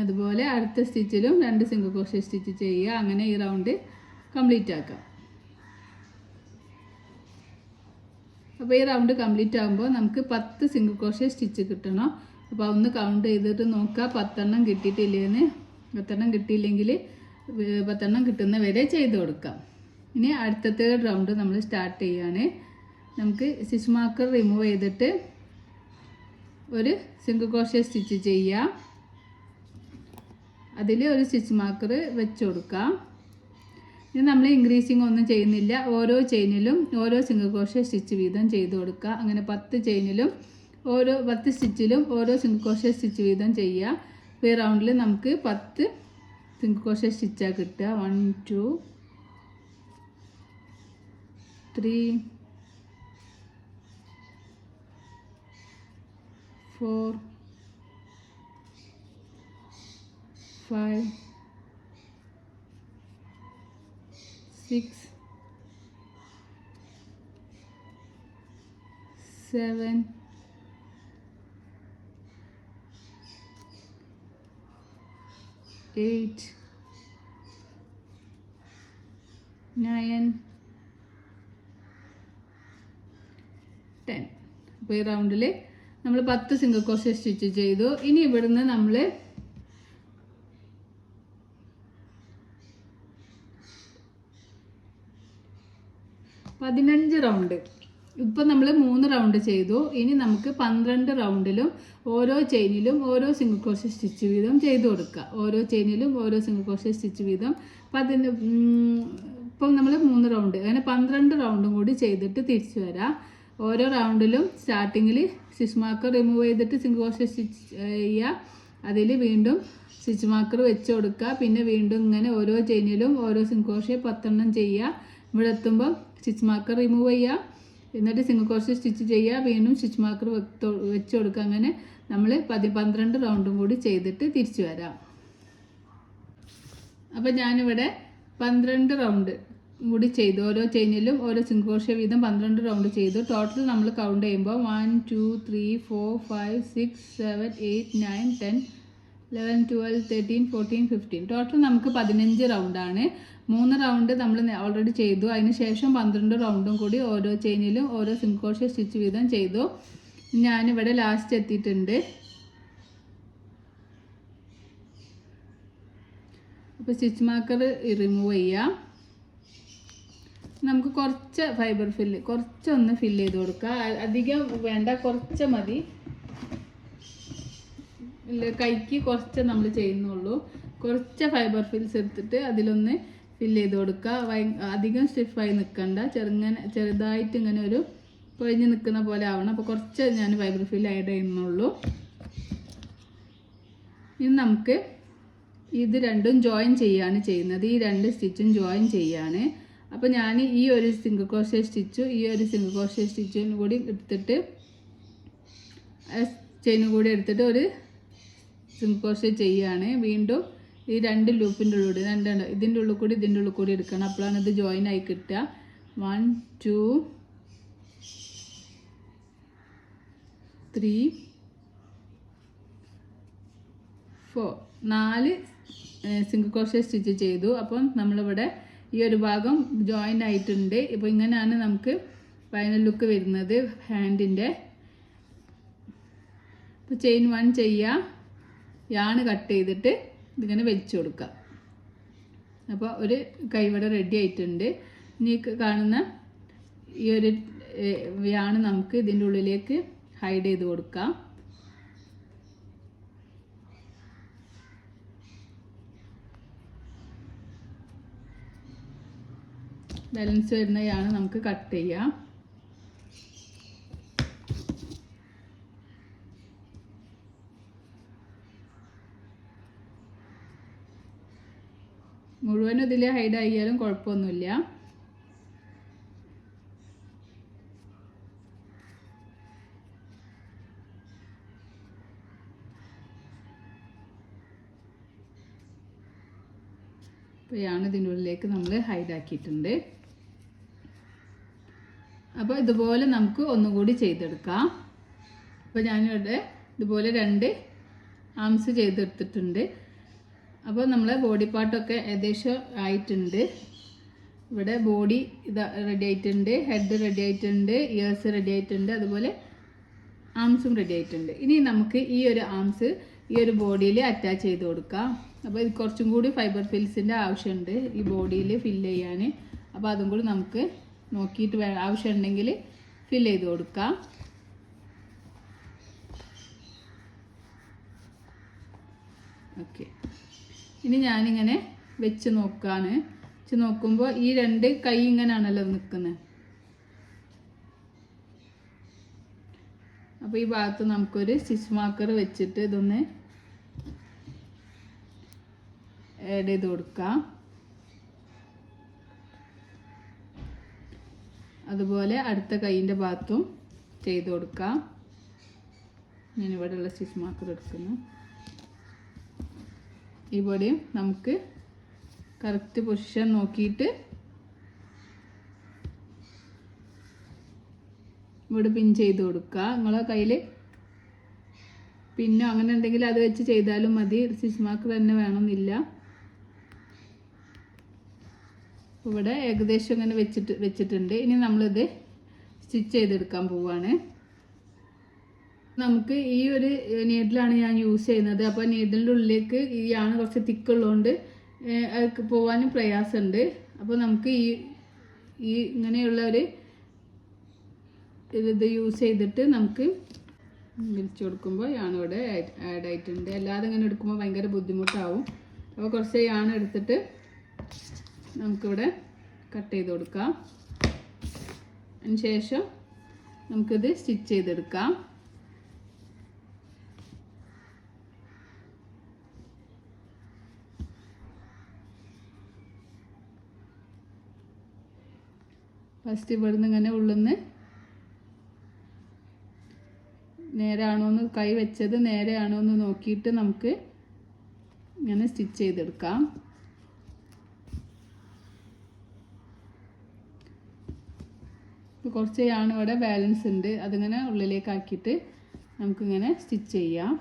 അതുപോലെ അടുത്ത സ്റ്റിച്ചിലും 2 സിംഗിൾ ക്രോഷേ സ്റ്റിച്ച് ചെയ്യുക. അങ്ങനെ ഈ റൗണ്ട് കംപ്ലീറ്റ് ആക്കാം. അപ്പോൾ ഈ റൗണ്ട് കംപ്ലീറ്റ് ആകുമ്പോൾ നമുക്ക് 10 സിംഗിൾ ക്രോഷേ സ്റ്റിച്ച് കിട്ടണം. അപ്പോൾ ഒന്ന് കൗണ്ട് ചെയ്തിട്ട് നോക്കുക 10 എണ്ണം കിട്ടിയിട്ടില്ലെന്ന്. 10 എണ്ണം കിട്ടിയില്ലെങ്കിൽ 10 എണ്ണം കിട്ടുന്ന വരെ ചെയ്ത് കൊടുക്കാം. ഇനി അടുത്ത തേർഡ് റൗണ്ട് നമ്മൾ സ്റ്റാർട്ട് ചെയ്യാണ്. നമുക്ക് സ്റ്റിച്ച് മാർക്കർ റിമൂവ് ചെയ്തിട്ട് ഒരു സിംഗിൾ ക്രോഷേ സ്റ്റിച്ച് ചെയ്യുക. അതിൽ ഒരു സ്റ്റിച്ച് മാർക്കർ വെച്ച് കൊടുക്കാം. ഇനി നമ്മൾ ഇൻക്രീസിങ് ഒന്നും ചെയ്യുന്നില്ല. ഓരോ ചെയിനിലും ഓരോ സിംഗിൾ ക്രോഷേ സ്റ്റിച്ച് വീതം ചെയ്ത് കൊടുക്കുക. അങ്ങനെ 10 ചെയിനിലും 10 സ്റ്റിച്ചിലും ഓരോ സിംഗിൾ ക്രോഷേ സ്റ്റിച്ച് വീതം ചെയ്യുക. അപ്പോൾ ഈ റൗണ്ടിൽ നമുക്ക് 10 സിംഗിൾ ക്രോഷേ സ്റ്റിച്ചാണ് കിട്ടുക. 1 2 3 4 5 6 7 8 9 10. അപ്പോൾ ഈ റൗണ്ടിൽ നമ്മൾ 10 സിംഗിൾ ക്രോഷേ സ്റ്റിച്ച് ചെയ്തു. ഇനി ഇവിടുന്ന് നമ്മൾ 15 റൗണ്ട്, ഇപ്പം നമ്മൾ 3 റൗണ്ട് ചെയ്തു. ഇനി നമുക്ക് 12 റൗണ്ടിലും ഓരോ ചെയിനിലും ഓരോ സിംഗിൾ ക്രോഷേ സ്റ്റിച്ച് വീതം ചെയ്ത് കൊടുക്കുക. ഓരോ ചെയിനിലും ഓരോ സിംഗിൾ ക്രോഷേ സ്റ്റിച്ച് വീതം. ഇപ്പം നമ്മൾ 3 റൗണ്ട്, അങ്ങനെ 12 റൗണ്ടും കൂടി ചെയ്തിട്ട് തിരിച്ചു വരാം. ഓരോ റൗണ്ടിലും സ്റ്റാർട്ടിങ്ങിൽ സ്റ്റിച്ച് മാർക്കർ റിമൂവ് ചെയ്തിട്ട് സിംഗിൾ ക്രോഷേ സ്റ്റിച്ച് ചെയ്യുക. അതിൽ വീണ്ടും സ്റ്റിച്ച് മാർക്കർ വെച്ച് കൊടുക്കുക. പിന്നെ വീണ്ടും ഇങ്ങനെ ഓരോ ചെയിനിലും ഓരോ സിംഗിൾ ക്രോഷേ 10 ചെയ്യുക. ഇവിടെ എത്തുമ്പോൾ സ്റ്റിച്ച് മാർക്കർ റിമൂവ് ചെയ്യുക, എന്നിട്ട് സിംഗിൾ ക്രോഷേ സ്റ്റിച്ച് ചെയ്യുക, വീണ്ടും സ്റ്റിച്ച് മാർക്കർ വെച്ച് കൊടുക്കുക. അങ്ങനെ നമ്മൾ 12 റൗണ്ടും കൂടി ചെയ്തിട്ട് തിരിച്ചു വരാം. അപ്പോൾ ഞാനിവിടെ 12 റൗണ്ട് കൂടി ചെയ്തു. ഓരോ ചെയിനിലും ഓരോ സിംഗിൾ ക്രോഷേ വീതം 12 റൗണ്ട് ചെയ്തു. ടോട്ടൽ നമ്മൾ കൗണ്ട് ചെയ്യുമ്പോൾ 1 2 3 4 5 6 7 8 9 10 11 12 13 14 15. ടോട്ടൽ നമുക്ക് 15 റൗണ്ടാണ്. 3 റൗണ്ട് നമ്മൾ ഓൾറെഡി ചെയ്തു. അതിന് ശേഷം 12 റൗണ്ടും കൂടി ഓരോ ചെയിനിലും ഓരോ സിംഗിൾ ക്രോഷേ സ്റ്റിച്ച് വീതം ചെയ്തു. ഞാനിവിടെ ലാസ്റ്റ് എത്തിയിട്ടുണ്ട്. അപ്പോൾ സ്റ്റിച്ച് മാർക്കർ റിമൂവ് ചെയ്യാം. നമുക്ക് കുറച്ച് ഫൈബർ ഫില്ല് കുറച്ചൊന്ന് ഫില്ല് ചെയ്ത് കൊടുക്കുക. അധികം വേണ്ട, കുറച്ച് മതി. കൈക്ക് കുറച്ച് നമ്മൾ ചെയ്യുന്നുള്ളൂ. കുറച്ച് ഫൈബർ ഫിൽസ് എടുത്തിട്ട് അതിലൊന്ന് ഫില്ല് ചെയ്ത് കൊടുക്കുക. അധികം സ്റ്റിഫായി നിൽക്കണ്ട, ചെറുതായിട്ട് ഇങ്ങനെ ഒരു പൊഴിഞ്ഞ് നിൽക്കുന്ന പോലെ ആവണം. അപ്പോൾ കുറച്ച് ഞാൻ ഫൈബർ ഫിൽ ആഡ് ചെയ്യുന്നുള്ളൂ. ഇനി നമുക്ക് ഇത് രണ്ടും ജോയിൻ ചെയ്യാണ് ചെയ്യുന്നത്. ഈ 2 സ്റ്റിച്ചും ജോയിൻ ചെയ്യാണ്. അപ്പോൾ ഞാൻ ഈ ഒരു സിംഗിൾ ക്രോഷേ സ്റ്റിച്ചും ഈ ഒരു സിംഗിൾ ക്രോഷേ സ്റ്റിച്ചും കൂടി എടുത്തിട്ട് ചെയിനും കൂടി എടുത്തിട്ട് ഒരു സിംഗിൾ ക്രോഷേ ചെയ്യാണ്. വീണ്ടും ഈ 2 ലൂപ്പിൻ്റെ ഉള്ളിൽ ഇതിൻ്റെ ഉള്ളിൽ കൂടി എടുക്കണം. അപ്പോഴാണ് ഇത് ജോയിൻ ആയി കിട്ടുക. 1 2 3 4 4 സിംഗിൾ ക്രോഷേ സ്റ്റിച്ച് ചെയ്തു. അപ്പം നമ്മളിവിടെ ഈ ഒരു ഭാഗം ജോയിൻ ആയിട്ടുണ്ട്. ഇപ്പോൾ ഇങ്ങനെയാണ് നമുക്ക് ഫൈനൽ ലുക്ക് വരുന്നത് ഹാൻഡിൻ്റെ. ഇപ്പോൾ ചെയിൻ 1 ചെയ്യുക, യാൺ കട്ട് ചെയ്തിട്ട് ഇതിങ്ങനെ വെച്ച് കൊടുക്കുക. അപ്പോൾ ഒരു കൈവട റെഡി ആയിട്ടുണ്ട്. ഇനി കാണുന്ന ഈ ഒരു യാൺ നമുക്ക് ഇതിൻ്റെ ഉള്ളിലേക്ക് ഹൈഡ് ചെയ്ത് കൊടുക്കാം. ബാലൻസ് വരുന്ന യാണ് നമുക്ക് കട്ട് ചെയ്യാം. മുഴുവനും ഇതിൽ ഹൈഡ് ആയാലും കുഴപ്പമൊന്നുമില്ല. അപ്പോൾ യാണ് ഇതിൻ്റെ ഉള്ളിലേക്ക് നമ്മൾ ഹൈഡ് ആക്കിയിട്ടുണ്ട്. അപ്പോൾ ഇതുപോലെ നമുക്ക് ഒന്നുകൂടി ചെയ്തെടുക്കാം. അപ്പോൾ ഞാനിവിടെ ഇതുപോലെ 2 ആംസ് ചെയ്തെടുത്തിട്ടുണ്ട്. അപ്പോൾ നമ്മളെ ബോഡി പാർട്ടൊക്കെ ഏകദേശം ആയിട്ടുണ്ട്. ഇവിടെ ബോഡി ഇത് റെഡി ആയിട്ടുണ്ട്, ഹെഡ് റെഡി ആയിട്ടുണ്ട്, ഇയേഴ്സ് റെഡി ആയിട്ടുണ്ട്, അതുപോലെ ആംസും റെഡി ആയിട്ടുണ്ട്. ഇനി നമുക്ക് ഈ ഒരു ആംസ് ഈ ഒരു ബോഡിയിൽ അറ്റാച്ച് ചെയ്ത് കൊടുക്കാം. അപ്പോൾ ഇത് കുറച്ചും കൂടി ഫൈബർ ഫിൽസിൻ്റെ ആവശ്യമുണ്ട് ഈ ബോഡിയിൽ ഫില്ല് ചെയ്യാൻ. അപ്പോൾ അതും കൂടി നമുക്ക് നോക്കിയിട്ട് ആവശ്യമുണ്ടെങ്കിൽ ഫില്ല് ചെയ്ത് കൊടുക്കാം. ഓക്കെ, ഇനി ഞാനിങ്ങനെ വെച്ച് നോക്കുമ്പോൾ ഈ 2 കൈ ഇങ്ങനെയാണല്ലോ നിൽക്കുന്നത്. അപ്പോൾ ഈ ഭാഗത്ത് നമുക്കൊരു സ്റ്റിച്ച് മാർക്കർ വെച്ചിട്ട് ഇതൊന്ന് ആഡ് ചെയ്ത് കൊടുക്കാം. അതുപോലെ അടുത്ത കൈയിൻ്റെ ഭാഗത്തും ചെയ്ത് കൊടുക്കാം. ഞാനിവിടെയുള്ള സ്റ്റിച്ച് മാർക്കർ എടുക്കുന്നു. ഇവിടെയും നമുക്ക് കറക്റ്റ് പൊസിഷൻ നോക്കിയിട്ട് ഇവിടെ പിൻ ചെയ്ത് കൊടുക്കുക. നിങ്ങളെ കയ്യിൽ പിന്നോ അങ്ങനെ ഉണ്ടെങ്കിൽ അത് വെച്ച് ചെയ്താലും മതി. സ്റ്റിച്ച് മാർക്ക് തന്നെ വേണമെന്നില്ല. ഇവിടെ ഏകദേശം ഇങ്ങനെ വെച്ചിട്ടുണ്ട്. ഇനി നമ്മളിത് സ്റ്റിച്ച് ചെയ്തെടുക്കാൻ പോവുകയാണ്. നമുക്ക് ഈ ഒരു നീഡിലാണ് ഞാൻ യൂസ് ചെയ്യുന്നത്. അപ്പോൾ നീഡിലിൻ്റെ ഉള്ളിലേക്ക് ഈ ആണ് കുറച്ച് തിക്കുള്ളതുകൊണ്ട് അത് പോകാനും പ്രയാസമുണ്ട്. അപ്പോൾ നമുക്ക് ഈ ഇങ്ങനെയുള്ള ഒരു ഇത് യൂസ് ചെയ്തിട്ട് നമുക്ക് വിരിച്ചു കൊടുക്കുമ്പോൾ യാണ് ഇവിടെ ആഡ് ആയിട്ടുണ്ട്. അല്ലാതെ ഇങ്ങനെ എടുക്കുമ്പോൾ ഭയങ്കര ബുദ്ധിമുട്ടാവും. അപ്പോൾ കുറച്ച് യാണ് എടുത്തിട്ട് നമുക്കിവിടെ കട്ട് ചെയ്ത് കൊടുക്കാം. അതിന് ശേഷം നമുക്കിത് സ്റ്റിച്ച് ചെയ്തെടുക്കാം. ഫസ്റ്റ് ഇവിടുന്ന് ഇങ്ങനെ ഉള്ളിന്ന് നേരാണോന്ന് കൈ വെച്ചത് നേരെയാണോന്ന് നോക്കിയിട്ട് നമുക്ക് ഇങ്ങനെ സ്റ്റിച്ച് ചെയ്തെടുക്കാം. കുറച്ച് യാണ് ഇവിടെ ബാലൻസ് ഉണ്ട്. അതിങ്ങനെ ഉള്ളിലേക്ക് ആക്കിയിട്ട് നമുക്കിങ്ങനെ സ്റ്റിച്ച് ചെയ്യാം.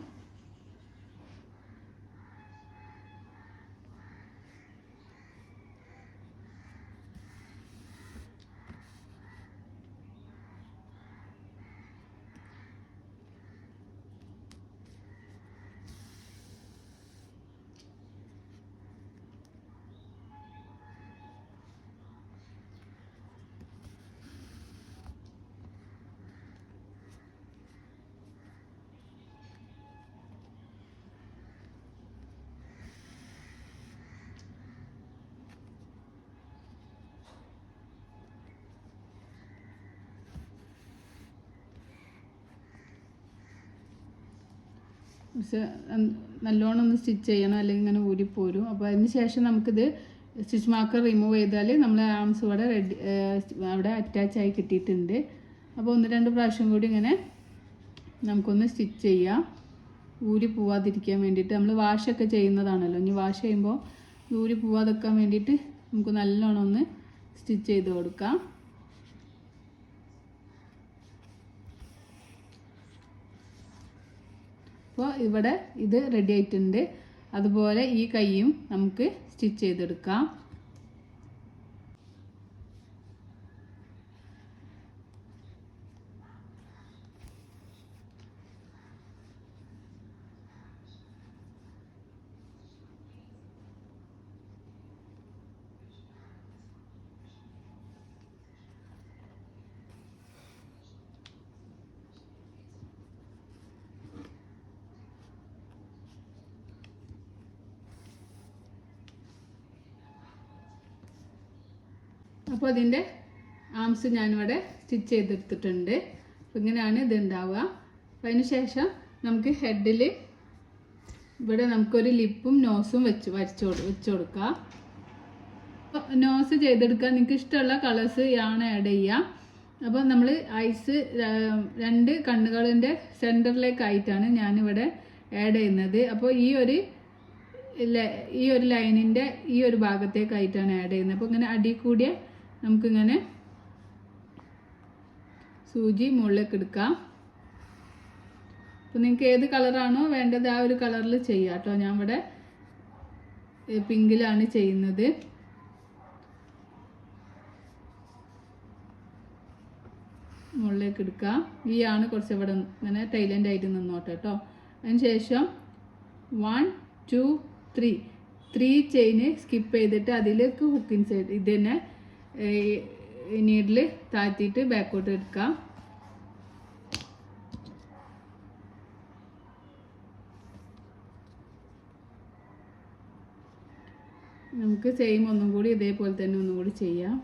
പക്ഷെ നല്ലോണം ഒന്ന് സ്റ്റിച്ച് ചെയ്യണം, അല്ലെങ്കിൽ ഇങ്ങനെ ഊരിപ്പോരും. അപ്പോൾ അതിന് ശേഷം നമുക്കിത് സ്റ്റിച്ച് മാർക്കർ റിമൂവ് ചെയ്താൽ നമ്മളെ ആംസ് ഇവിടെ അവിടെ അറ്റാച്ച് ആയി കിട്ടിയിട്ടുണ്ട്. അപ്പോൾ 1-2 പ്രാവശ്യം കൂടി ഇങ്ങനെ നമുക്കൊന്ന് സ്റ്റിച്ച് ചെയ്യാം, ഊരി പോവാതിരിക്കാൻ വേണ്ടിയിട്ട്. നമ്മൾ വാഷൊക്കെ ചെയ്യുന്നതാണല്ലോ, ഇനി വാഷ് ചെയ്യുമ്പോൾ ഊരി പോവാതിരിക്കാൻ വേണ്ടിയിട്ട് നമുക്ക് നല്ലോണം ഒന്ന് സ്റ്റിച്ച് ചെയ്ത് കൊടുക്കാം. അപ്പോൾ ഇവിടെ ഇത് റെഡി ആയിട്ടുണ്ട്. അതുപോലെ ഈ കൈയും നമുക്ക് സ്റ്റിച്ച് ചെയ്തെടുക്കാം. അപ്പോൾ അതിൻ്റെ ആംസ് ഞാനിവിടെ സ്റ്റിച്ച് ചെയ്തെടുത്തിട്ടുണ്ട്. അപ്പോൾ ഇങ്ങനെയാണ് ഇത് ഉണ്ടാവുക. അപ്പോൾ അതിന് ശേഷം നമുക്ക് ഹെഡിൽ ഇവിടെ നമുക്കൊരു ലിപ്പും നോസും വെച്ച് കൊടുക്കാം. നോസ് ചെയ്തെടുക്കാൻ നിങ്ങൾക്ക് ഇഷ്ടമുള്ള കളേഴ്സ് ആണ് ആഡ് ചെയ്യാം. അപ്പോൾ നമ്മൾ ഐസ് 2 കണ്ണുകളിൻ്റെ സെൻറ്ററിലേക്കായിട്ടാണ് ഞാനിവിടെ ആഡ് ചെയ്യുന്നത്. അപ്പോൾ ഈ ഒരു ലൈനിൻ്റെ ഈ ഒരു ഭാഗത്തേക്കായിട്ടാണ് ആഡ് ചെയ്യുന്നത്. അപ്പോൾ ഇങ്ങനെ അടി കൂടിയ നമുക്കിങ്ങനെ സൂചി മുകളിലേക്ക് എടുക്കാം. അപ്പോൾ നിങ്ങൾക്ക് ഏത് കളറാണോ വേണ്ടത് ആ ഒരു കളറിൽ ചെയ്യാം കേട്ടോ. ഞാൻ ഇവിടെ പിങ്കിലാണ് ചെയ്യുന്നത്. മുകളിലേക്ക് എടുക്കാം. ഈ ആണ് കുറച്ച് ഇവിടെ ഇങ്ങനെ ടൈലൻ്റ് ആയിട്ട് നിന്നോട്ടെ കേട്ടോ. അതിന് ശേഷം 1 2 3 ചെയിന് സ്കിപ്പ് ചെയ്തിട്ട് അതിലേക്ക് ഹുക്കിൻ സൈഡ് ഇത് തന്നെ നീഡിൽ താഴ്ത്തിയിട്ട് ബാക്കോട്ട് എടുക്കാം. നമുക്ക് സെയിം ഒന്നും കൂടി ഇതേപോലെ തന്നെ ഒന്നും കൂടി ചെയ്യാം.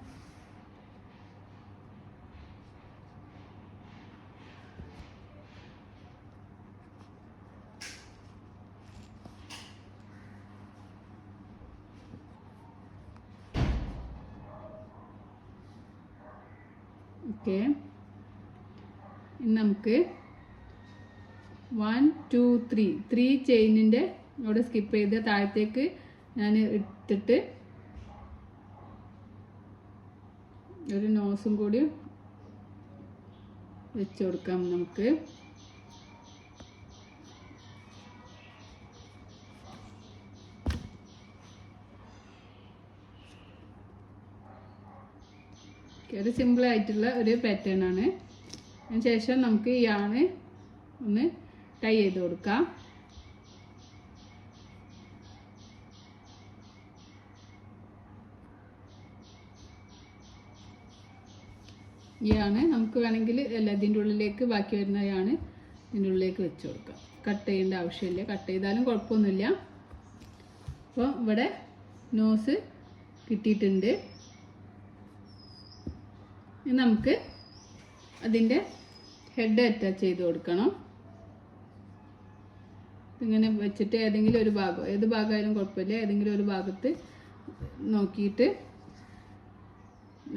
ഓക്കെ, ഇനി നമുക്ക് 1 2 3 ചെയിനിൻ്റെ അവിടെ സ്കിപ്പ് ചെയ്ത് താഴത്തേക്ക് ഞാൻ ഇട്ടിട്ട് ഒരു നോസും കൂടി വെച്ച് കൊടുക്കാം നമുക്ക്. ഒരു സിമ്പിളായിട്ടുള്ള ഒരു പാറ്റേൺ ആണ്. അതിന് ശേഷം നമുക്ക് ഈ യാണ് ഒന്ന് ടൈ ചെയ്ത് കൊടുക്കാം. ഈ യാണ് നമുക്ക് വേണമെങ്കിൽ അല്ല ഇതിൻ്റെ ഉള്ളിലേക്ക് ബാക്കി വരുന്ന യാണ് ഇതിൻ്റെ ഉള്ളിലേക്ക് വെച്ച് കൊടുക്കാം. കട്ട് ചെയ്യേണ്ട ആവശ്യമില്ല, കട്ട് ചെയ്താലും കുഴപ്പമൊന്നുമില്ല. അപ്പോൾ ഇവിടെ നോസ് കിട്ടിയിട്ടുണ്ട്. നമുക്ക് അതിൻ്റെ ഹെഡ് അറ്റാച്ച് ചെയ്ത് കൊടുക്കണം. ഇങ്ങനെ വെച്ചിട്ട് ഏതെങ്കിലും ഒരു ഭാഗം, ഏത് ഭാഗമായാലും കുഴപ്പമില്ല, ഏതെങ്കിലും ഒരു ഭാഗത്ത് നോക്കിയിട്ട്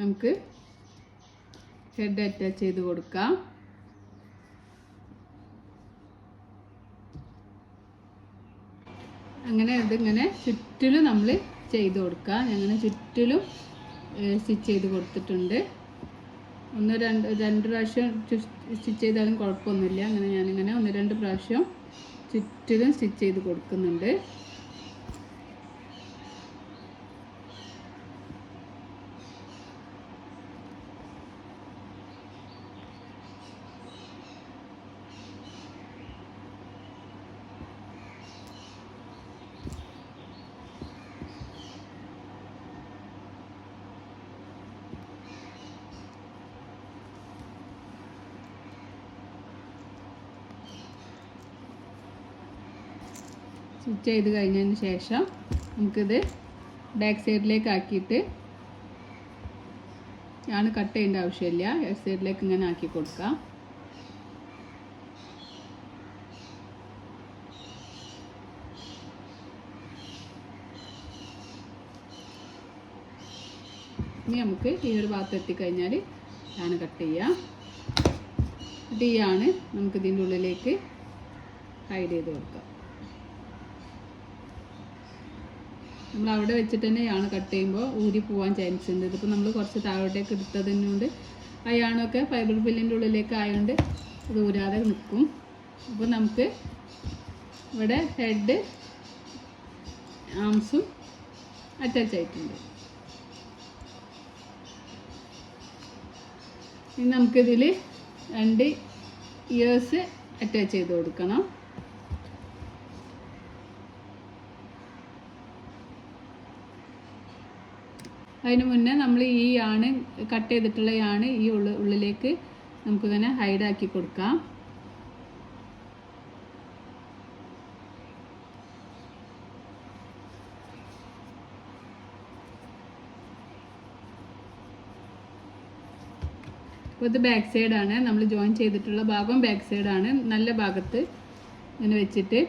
നമുക്ക് ഹെഡ് അറ്റാച്ച് ചെയ്ത് കൊടുക്കാം. അങ്ങനെ ഇതിങ്ങനെ ചുറ്റിലും നമ്മൾ ചെയ്ത് കൊടുക്കാം. അങ്ങനെ ചുറ്റിലും സ്റ്റിച്ച് ചെയ്ത് കൊടുത്തിട്ടുണ്ട്. രണ്ട് പ്രാവശ്യം സ്റ്റിച്ച് ചെയ്താലും കുഴപ്പമൊന്നുമില്ല. അങ്ങനെ ഞാനിങ്ങനെ 1-2 പ്രാവശ്യം ചുറ്റിലും സ്റ്റിച്ച് ചെയ്ത് കൊടുക്കുന്നുണ്ട്. സ്റ്റിച്ച് ചെയ്ത് കഴിഞ്ഞതിന് ശേഷം നമുക്കിത് ബാക്ക് സൈഡിലേക്ക് ആക്കിയിട്ട് ആണ് കട്ട് ചെയ്യേണ്ട ആവശ്യമില്ല. ബാക്ക് സൈഡിലേക്ക് ഇങ്ങനെ ആക്കി കൊടുക്കാം. ഇനി നമുക്ക് ഈ ഒരു ഭാഗത്ത് എത്തിക്കഴിഞ്ഞാൽ ആണ് കട്ട് ചെയ്യാം. എന്നിട്ട് ഈ ആണ് നമുക്ക് ഇതിൻ്റെ ഉള്ളിലേക്ക് ഹൈഡ് ചെയ്ത് കൊടുക്കാം. നമ്മൾ അവിടെ വെച്ചിട്ട് തന്നെയാണ് കട്ട് ചെയ്യുമ്പോൾ ഊരി പോകാൻ ചാൻസ് ഉണ്ട്. ഇതിപ്പോൾ നമ്മൾ കുറച്ച് താഴോട്ടേക്ക് എടുത്തതിനോണ്ട് ആ യാണൊക്കെ ഫൈബർ ബില്ലിൻ്റെ ഉള്ളിലേക്ക് ആയതുകൊണ്ട് ഇത് ഊരാതെ നിൽക്കും. അപ്പോൾ നമുക്ക് ഇവിടെ ഹെഡ് ആംസും അറ്റാച്ച് ആയിട്ടുണ്ട്. ഇനി നമുക്കിതിൽ 2 ഇയേഴ്സ് അറ്റാച്ച് ചെയ്ത് കൊടുക്കണം. അതിന് മുന്നേ നമ്മൾ ഈ യാണ് കട്ട് ചെയ്തിട്ടുള്ള യാണ് ഈ ഉള്ളിലേക്ക് നമുക്കിങ്ങനെ ഹൈഡാക്കി കൊടുക്കാം. അപ്പോൾ ഇത് ബാക്ക് സൈഡാണ്, നമ്മൾ ജോയിൻ ചെയ്തിട്ടുള്ള ഭാഗം ബാക്ക് സൈഡാണ്. നല്ല ഭാഗത്ത് ഇങ്ങനെ വെച്ചിട്ട്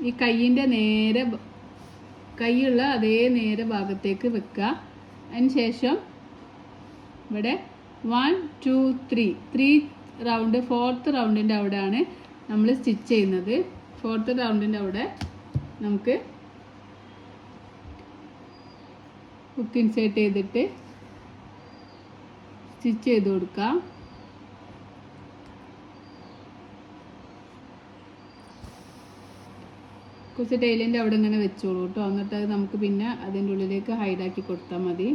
ഈ കയ്യിൻ്റെ നേരെ കൈയുള്ള അതേ നേരെ ഭാഗത്തേക്ക് വെക്കുക. അതിന് ശേഷം ഇവിടെ 1 2 3 റൗണ്ട്, 4th റൗണ്ടിൻ്റെ അവിടെയാണ് നമ്മൾ സ്റ്റിച്ച് ചെയ്യുന്നത്. 4th റൗണ്ടിൻ്റെ അവിടെ നമുക്ക് ഹുക്ക് ഇൻസേർട്ട് ചെയ്തിട്ട് സ്റ്റിച്ച് ചെയ്ത് കൊടുക്കാം. കുറച്ച് ടൈലിൻ്റെ അവിടെ ഇങ്ങനെ വെച്ചോളൂ കേട്ടോ. എന്നിട്ട് അത് നമുക്ക് പിന്നെ അതിൻ്റെ ഉള്ളിലേക്ക് ഹൈഡാക്കി കൊടുത്താൽ മതി.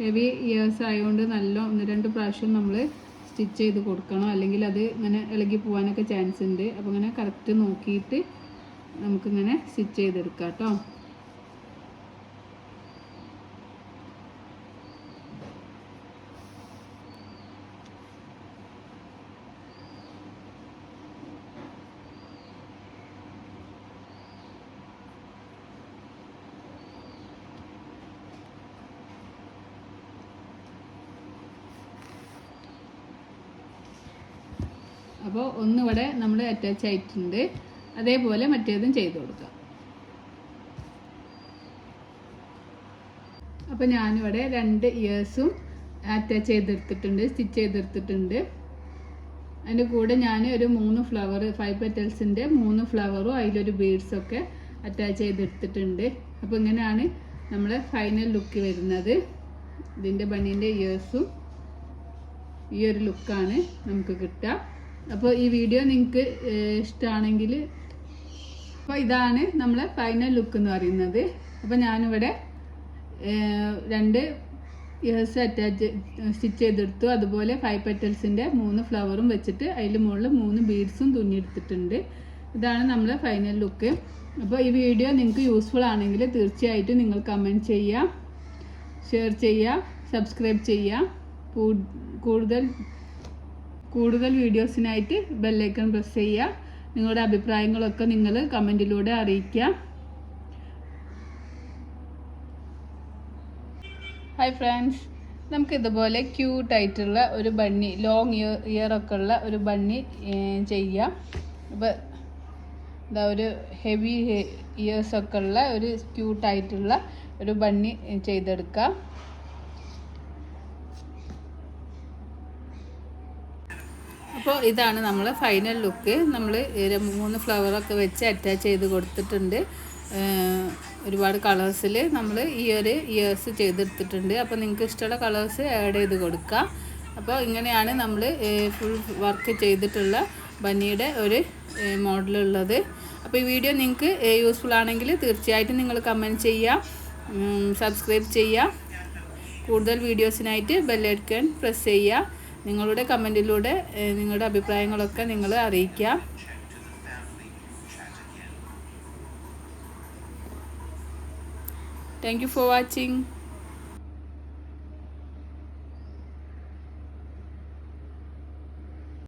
ഹെവി ഇയേഴ്സ് ആയതുകൊണ്ട് നല്ല 1-2 പ്രാവശ്യം നമ്മൾ സ്റ്റിച്ച് ചെയ്ത് കൊടുക്കണം, അല്ലെങ്കിൽ അത് ഇങ്ങനെ ഇളകി പോകാനൊക്കെ ചാൻസ് ഉണ്ട്. അപ്പോൾ ഇങ്ങനെ കറക്റ്റ് നോക്കിയിട്ട് നമുക്കിങ്ങനെ സ്റ്റിച്ച് ചെയ്തെടുക്കാം കേട്ടോ. അപ്പോൾ ഒന്നിവിടെ നമ്മൾ അറ്റാച്ച് ആയിട്ടുണ്ട്. അതേപോലെ മറ്റേതും ചെയ്ത് കൊടുക്കാം. അപ്പോൾ ഞാനിവിടെ 2 ഇയേഴ്സും അറ്റാച്ച് ചെയ്തെടുത്തിട്ടുണ്ട്, സ്റ്റിച്ച് ചെയ്തെടുത്തിട്ടുണ്ട്. അതിൻ്റെ കൂടെ ഞാൻ ഒരു 3 ഫ്ലവർ 5 പെറ്റൽസിൻ്റെ 3 ഫ്ലവറും അതിലൊരു ബീഡ്സൊക്കെ അറ്റാച്ച് ചെയ്തെടുത്തിട്ടുണ്ട്. അപ്പോൾ ഇങ്ങനെയാണ് നമ്മളെ ഫൈനൽ ലുക്ക് വരുന്നത്. ഇതിൻ്റെ ബണ്ണീൻ്റെ ഇയേഴ്സും ഈ ഒരു ലുക്കാണ് നമുക്ക് കിട്ടുക. അപ്പോൾ ഈ വീഡിയോ നിങ്ങൾക്ക് ഇഷ്ടമാണെങ്കിൽ, അപ്പോൾ ഇതാണ് നമ്മളെ ഫൈനൽ ലുക്ക് എന്ന് പറയുന്നത്. അപ്പോൾ ഞാനിവിടെ 2 ഇയേഴ്സ് അറ്റാച്ച് സ്റ്റിച്ച് ചെയ്തെടുത്തു. അതുപോലെ 5 പെറ്റൽസിൻ്റെ 3 ഫ്ലവറും വെച്ചിട്ട് അതിൽ മുകളിൽ 3 ബീഡ്സും തുന്നിയെടുത്തിട്ടുണ്ട്. ഇതാണ് നമ്മളെ ഫൈനൽ ലുക്ക്. അപ്പോൾ ഈ വീഡിയോ നിങ്ങൾക്ക് യൂസ്ഫുൾ ആണെങ്കിൽ തീർച്ചയായിട്ടും നിങ്ങൾ കമൻറ്റ് ചെയ്യുക, ഷെയർ ചെയ്യുക, സബ്സ്ക്രൈബ് ചെയ്യുക. കൂടുതൽ വീഡിയോസിനായിട്ട് ബെല്ലൈക്കൺ പ്രസ് ചെയ്യുക. നിങ്ങളുടെ അഭിപ്രായങ്ങളൊക്കെ നിങ്ങൾ കമൻറ്റിലൂടെ അറിയിക്കുക. ഹായ് ഫ്രണ്ട്സ്, നമുക്ക് ഇതുപോലെ ക്യൂട്ടായിട്ടുള്ള ഒരു ബണ്ണി, ലോങ് ഇയറൊക്കെ ഉള്ള ഒരു ബണ്ണി ചെയ്യാം. അപ്പോൾ ഇതാ ഒരു ഹെവി ഇയേഴ്സൊക്കെ ഉള്ള ഒരു ക്യൂട്ടായിട്ടുള്ള ഒരു ബണ്ണി ചെയ്തെടുക്കാം. അപ്പോൾ ഇതാണ് നമ്മൾ ഫൈനൽ ലുക്ക്. നമ്മൾ 3 ഫ്ലവറൊക്കെ വെച്ച് അറ്റാച്ച് ചെയ്ത് കൊടുത്തിട്ടുണ്ട്. ഒരുപാട് കളേഴ്സിൽ നമ്മൾ ഈ ഒരു ഇയേഴ്സ് ചെയ്തെടുത്തിട്ടുണ്ട്. അപ്പോൾ നിങ്ങൾക്ക് ഇഷ്ടമുള്ള കളേഴ്സ് ആഡ് ചെയ്ത് കൊടുക്കുക. അപ്പോൾ ഇങ്ങനെയാണ് നമ്മൾ ഫുൾ വർക്ക് ചെയ്തിട്ടുള്ള ബണ്ണിയുടെ ഒരു മോഡലുള്ളത്. അപ്പോൾ ഈ വീഡിയോ നിങ്ങൾക്ക് യൂസ്ഫുൾ ആണെങ്കിൽ തീർച്ചയായിട്ടും നിങ്ങൾ കമൻറ്റ് ചെയ്യുക, സബ്സ്ക്രൈബ് ചെയ്യുക. കൂടുതൽ വീഡിയോസിനായിട്ട് ബെല്ലൈക്കൺ പ്രസ് ചെയ്യുക. നിങ്ങളുടെ കമൻറ്റിലൂടെ നിങ്ങളുടെ അഭിപ്രായങ്ങളൊക്കെ നിങ്ങൾ അറിയിക്കുക. Thank you for watching.